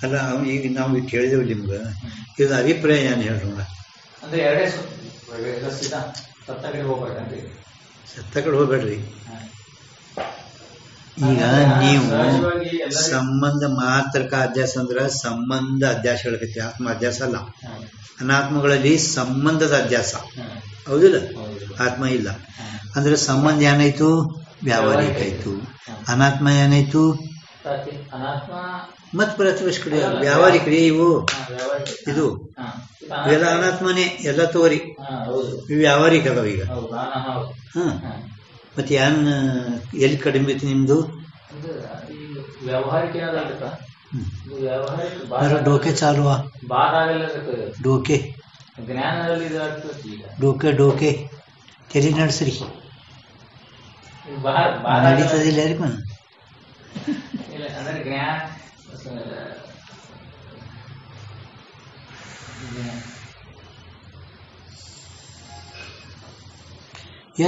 ಅಲ್ಲ ಈಗ ನಾವು ಕೇಳಿದೆವು ನಿಮ್ಗೆ, ಇದು ಅಭಿಪ್ರಾಯ ಏನು ಹೇಳ್ರ. ಸತ್ತ ಕಡೆ ಹೋಗ್ಬೇಡ್ರಿ. ಈಗ ನೀವು ಸಂಬಂಧ ಮಾತ್ರಕ ಅಧ್ಯಾಸ ಅಂದ್ರ ಸಂಬಂಧ ಅಧ್ಯಾಸ ಹೇಳಕತ್ತಿ, ಆತ್ಮ ಅಧ್ಯಾಸ ಅಲ್ಲ. ಅನಾತ್ಮಗಳಲ್ಲಿ ಸಂಬಂಧದ ಅಧ್ಯಾಸ, ಹೌದಿಲ್ಲ, ಆತ್ಮ ಇಲ್ಲ. ಅಂದ್ರೆ ಸಂಬಂಧ ಏನಾಯ್ತು ವ್ಯಾವಹಾರಿಕ ಆಯ್ತು, ಅನಾತ್ಮ ಏನಾಯ್ತು ಮತ್ ಪ್ರತಿಭಾಷೆ ಕಡೆ ವ್ಯಾವಹಾರಿಕ ಕಡೆ. ಇವು ಇದು ಇವೆಲ್ಲ ಅನಾತ್ಮನೇ ಎಲ್ಲ ತೋರಿ, ಇವು ವ್ಯಾವಹಾರಿಕ ಅದಾವ ಈಗ. ಮತ್ತೆ ಏನ್ ಎಲ್ಲಿ ಕಡಿಮೆ ಐತಿ ನಿಮ್ದು ಡೋಕೆ ಚಾಲುವ ಡೋಕೆ ಡೋಕೆ ಡೋಕೆ ತೆಲಿ ನಡೆಸ್ರಿ ನಡೀತದಿಲ್ಲ ಯಾರಿಗ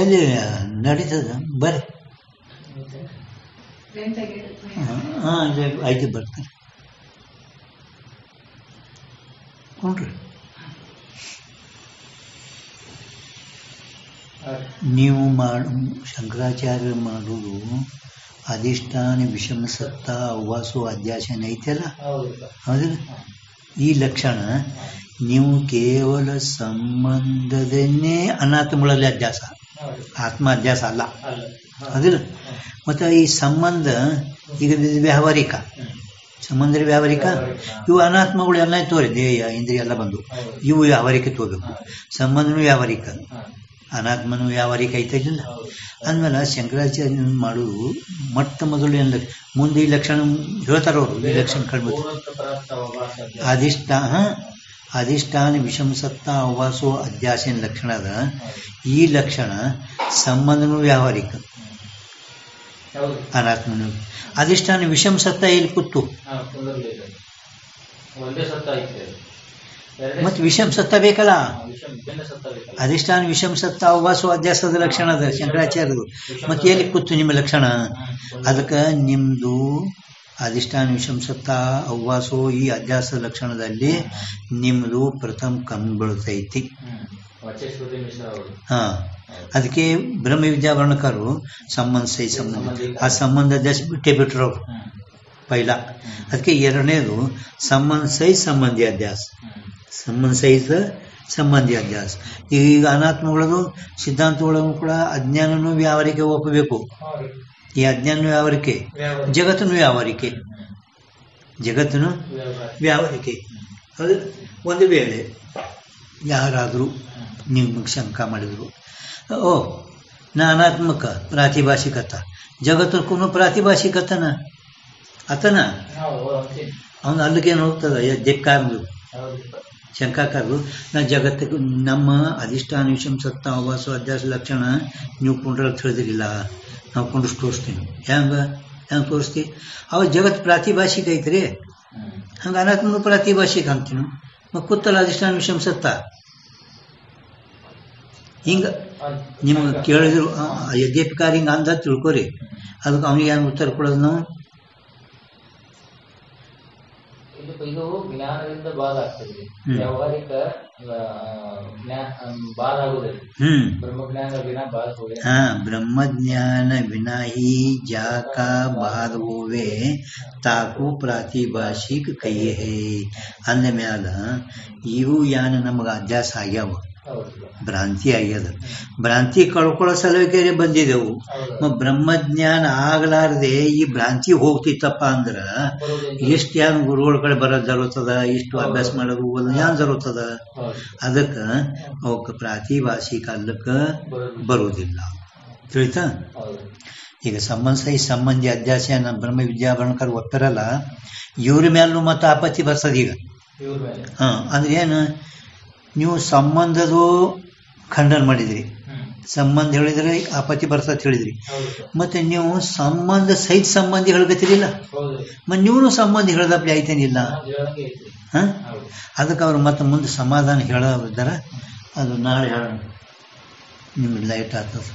ಎಲ್ಲಿ ನಡೀತದ ಬರ್ರಿ. ಆಯ್ತು ಬರ್ತಾರೆ ನೋಡ್ರಿ. ನೀವು ಶಂಕರಾಚಾರ್ಯ ಮಾಡುವುದು ಅಧಿಷ್ಠಾನ ವಿಷಮ ಸತ್ತ ಅವ್ವಾಸು ಅಧ್ಯಾಸನ ಐತಲ್ಲ, ಹೌದಿಲ್ಲ. ಈ ಲಕ್ಷಣ ನೀವು ಕೇವಲ ಸಂಬಂಧದನ್ನೇ ಅನಾತ್ಮಗಳಲ್ಲಿ ಅಧ್ಯಾಸ, ಆತ್ಮ ಅಧ್ಯಾಸ ಅಲ್ಲ, ಹೌದಿಲ್ಲ. ಮತ್ತೆ ಈ ಸಂಬಂಧ ಈಗ ವ್ಯಾವಹಾರಿಕ ಸಂಬಂಧ ವ್ಯಾವಹಾರಿಕ, ಇವು ಅನಾತ್ಮಗಳು ಎಲ್ಲ ತೋರಿ ದೇಹ ಇಂದ್ರಿಯ ಎಲ್ಲ ಬಂದು ಇವು ವ್ಯಾವಹಾರಿಕ ತೋರ್ಬೇಕು. ಸಂಬಂಧನೂ ವ್ಯಾವಹಾರಿಕ, ಅನಾತ್ಮನೂ ವ್ಯಾವಹಾರಿಕ ಐತಿಲ್ಲ. ಅಂದ್ಮೇಲೆ ಶಂಕರಾಚಾರ್ಯ ಮಾಡುವುದು ಮೊಟ್ಟ ಮೊದಲು ಏನ್ ಮುಂದೆ ಈ ಲಕ್ಷಣ ಹೇಳ್ತಾರ ಅವರು. ಈ ಲಕ್ಷಣ ಕಳ್ಬೇಕು ಅಧಿಷ್ಠಾನ ವಿಷಂಸತ್ತ ಅವ್ವಾಸೋ ಅಧ್ಯಾಸನ ಲಕ್ಷಣ ಅದ. ಈ ಲಕ್ಷಣ ಸಂಬಂಧನೂ ವ್ಯಾವಹಾರಿಕ, ಅನಾತ್ಮನೂ. ಅಧಿಷ್ಠಾನ ವಿಷಂಸತ್ತ ಎಲ್ಲಿ ಕೂತು ಮತ್ತೆ ವಿಷಂ ಸತ್ತ ಬೇಕಲ್ಲ. ಅಧಿಷ್ಠಾನ ವಿಷಂ ಸತ್ತ ಅವ್ವಾಸೋ ಅಧ್ಯಾಸದ ಲಕ್ಷಣ ಅದ ಶಂಕರಾಚಾರ್ಯರು. ಮತ್ತೆ ಎಲ್ಲಿ ಕೂತು ನಿಮ್ಮ ಲಕ್ಷಣ? ಅದಕ್ಕೆ ನಿಮ್ದು ಅಧಿಷ್ಠಾನ ವಿಷಂ ಸತ್ತ ಅವ್ವಾಸೋ ಈ ಅಧ್ಯಾಸದ ಲಕ್ಷಣದಲ್ಲಿ ನಿಮ್ದು ಪ್ರಥಮ ಕಂಡುಬೀಳ್ತೈತಿ. ಅದಕ್ಕೆ ಬ್ರಹ್ಮ ವಿದ್ಯಾಭರಣಕರು ಸಂಬಂಧ ಸೈ ಸಂಬಂಧ ಆ ಸಂಬಂಧ ಅಧ್ಯಾಸ ಬಿಟ್ಟೇ ಬಿಟ್ರು ಅವರು ಪೈಲ. ಅದಕ್ಕೆ ಎರಡನೇದು ಸಂಬಂಧ ಸೈ ಸಂಬಂಧಿ ಅಧ್ಯಾಸ, ಸಂಬಂಧ ಸಹಿತ ಸಂಬಂಧಿ ಅಧ್ಯಾಸ. ಈಗ ಅನಾತ್ಮಗಳದು ಸಿದ್ಧಾಂತಗಳನ್ನು ಕೂಡ ಅಜ್ಞಾನನೂ ವ್ಯಾವಹಾರಿಕೆ ಒಪ್ಪಬೇಕು. ಈ ಅಜ್ಞಾನನೂ ವ್ಯಾವಹಾರಿಕೆ, ಜಗತ್ತನ್ನು ವ್ಯಾವಹಾರಿಕೆ, ಜಗತ್ತನ್ನು ವ್ಯಾವಹಾರಿಕೆ. ಅದು ಒಂದು ವೇಳೆ ಯಾರಾದರೂ ನಿಮಗೆ ಶಂಕ ಮಾಡಿದ್ರು, ಓ ನಾ ಅನಾತ್ಮಕ ಪ್ರಾತಿಭಾಷಿಕತ, ಜಗತ್ತಕ್ಕೂ ಪ್ರಾತಿಭಾಷಿಕತನ ಆತನ ಅವನು ಅಲ್ಲಿಗೇನು ಹೋಗ್ತದ ದಿಕ್ಕಾರ್ದು ಶಂಕಾಕಾರರು. ನಾ ಜಗತ್ತಿಗೆ ನಮ್ಮ ಅಧಿಷ್ಠಾನ ವಿಷಯ ಸತ್ತ ಆವಾಸ ಅಧ್ಯಾಸ ಲಕ್ಷಣ ನೀವು ಕೊಂಡ್ರೆ ತಿಳಿದಿರಿಲ್ಲ, ನಾವು ಕೊಂಡ್ರು ತೋರಿಸ್ತೀನಿ. ಹೆಂಗೆ ತೋರಿಸ್ತೀವಿ? ಅವ ಜಗತ್ತು ಪ್ರಾತಿಭಾಷಿಕ ಐತ್ರಿ, ಹಂಗೆ ಅನಾತ್ಮಕ ಪ್ರಾತಿಭಾಷಿಕ ಅಂತೀನಿ. ಕೂತಲ್ಲ ಅಧಿಷ್ಠಾನ ವಿಷಯ ಸತ್ತ ಹಿಂಗೆ ನಿಮ್ಗೆ ಕೇಳಿದ್ರು ಯದ್ಯಪಿಕಾರ ಹಿಂಗೆ ಅಂದ ತಿಳ್ಕೊರಿ. ಅದಕ್ಕೆ ಅವನಿಗೆ ಏನು ಉತ್ತರ ಕೊಡೋದು ನಾವು? ಇದು ಜ್ಞಾನದಿಂದ ಬಾಧ ಆಗ್ತದೆ, ವ್ಯಾವಹಾರಿಕ ಬಾಧ ಆಗುದಿಲ್ಲ. ಬ್ರಹ್ಮಜ್ಞಾನ ವಿನಾ ಬಾಧ ಹೋಗಿ ಬ್ರಹ್ಮಜ್ಞಾನ ವಿನಾ ಹಿ ಜಾಕ ಬಾಧ ಹೋವೆ ತಾಕು ಪ್ರಾತಿಭಾಷಿಕ ಕೈಯೇ ಅಂದ ಮ್ಯಾಲ ಇವು ಯಾನ ನಮಗ ಅಭ್ಯಾಸ ಆಗ್ಯಾವ, ಭ್ರಾಂತಿ ಆಗ್ಯದ. ಭ್ರಾಂತಿ ಕಳ್ಕೊಳ್ಳೋ ಸಲುವಾಗಿ ಬಂದಿದೆವು. ಬ್ರಹ್ಮಜ್ಞಾನ ಆಗ್ಲಾರ್ದೆ ಈ ಭ್ರಾಂತಿ ಹೋಗ್ತಿತ್ತಪ್ಪ ಅಂದ್ರ ಎಷ್ಟು ಯಾನ್ ಗುರುಗಳ ಕಡೆ ಬರೋದು ಜರುತ್ತದ, ಇಷ್ಟು ಅಭ್ಯಾಸ ಮಾಡೋದು ಯಾನ್ ಜರುತ್ತದ. ಅದಕ್ಕ ಅವಕ್ಕೆ ಪ್ರಾತಿಭಾಷಿಕ ಅಲ್ಲಕ್ಕ ಬರುವುದಿಲ್ಲ. ತಿಳಿತಾ? ಈಗ ಸಂಬಂಧಿ ಅಧ್ಯಾಸ ನಮ್ಮ ಬ್ರಹ್ಮ ವಿದ್ಯಾಭರಣಕರ್ ಒಪ್ಪಿರಲ್ಲ, ಇವ್ರ ಮೇಲೂ ಮತ್ತೆ ಆಪತ್ತಿ ಬರ್ತದ. ಈಗ ಅಂದ್ರೆ ಏನು, ನೀವು ಸಂಬಂಧದು ಖಂಡನ ಮಾಡಿದ್ರಿ, ಸಂಬಂಧ ಹೇಳಿದ್ರೆ ಆಪತ್ತಿ ಬರ್ತದೆ ಹೇಳಿದ್ರಿ. ಮತ್ತೆ ನೀವು ಸಂಬಂಧ ಸಹಿತ ಸಂಬಂಧಿ ಹೇಳ್ಬೇಕಿರಿಲ್ಲ, ಮತ್ತೆ ನೀವು ಸಂಬಂಧಿ ಹೇಳ್ದಪ್ಪ ಆಯ್ತೇನಿಲ್ಲ. ಅದಕ್ಕೆ ಅವ್ರು ಮತ್ತೆ ಮುಂದೆ ಸಮಾಧಾನ ಹೇಳೋದಾರ, ಅದು ನಾಳೆ ಹೇಳೋಣ, ನಿಮ್ಗೆ ಲೈಟ್ ಆಗ್ತದೆ.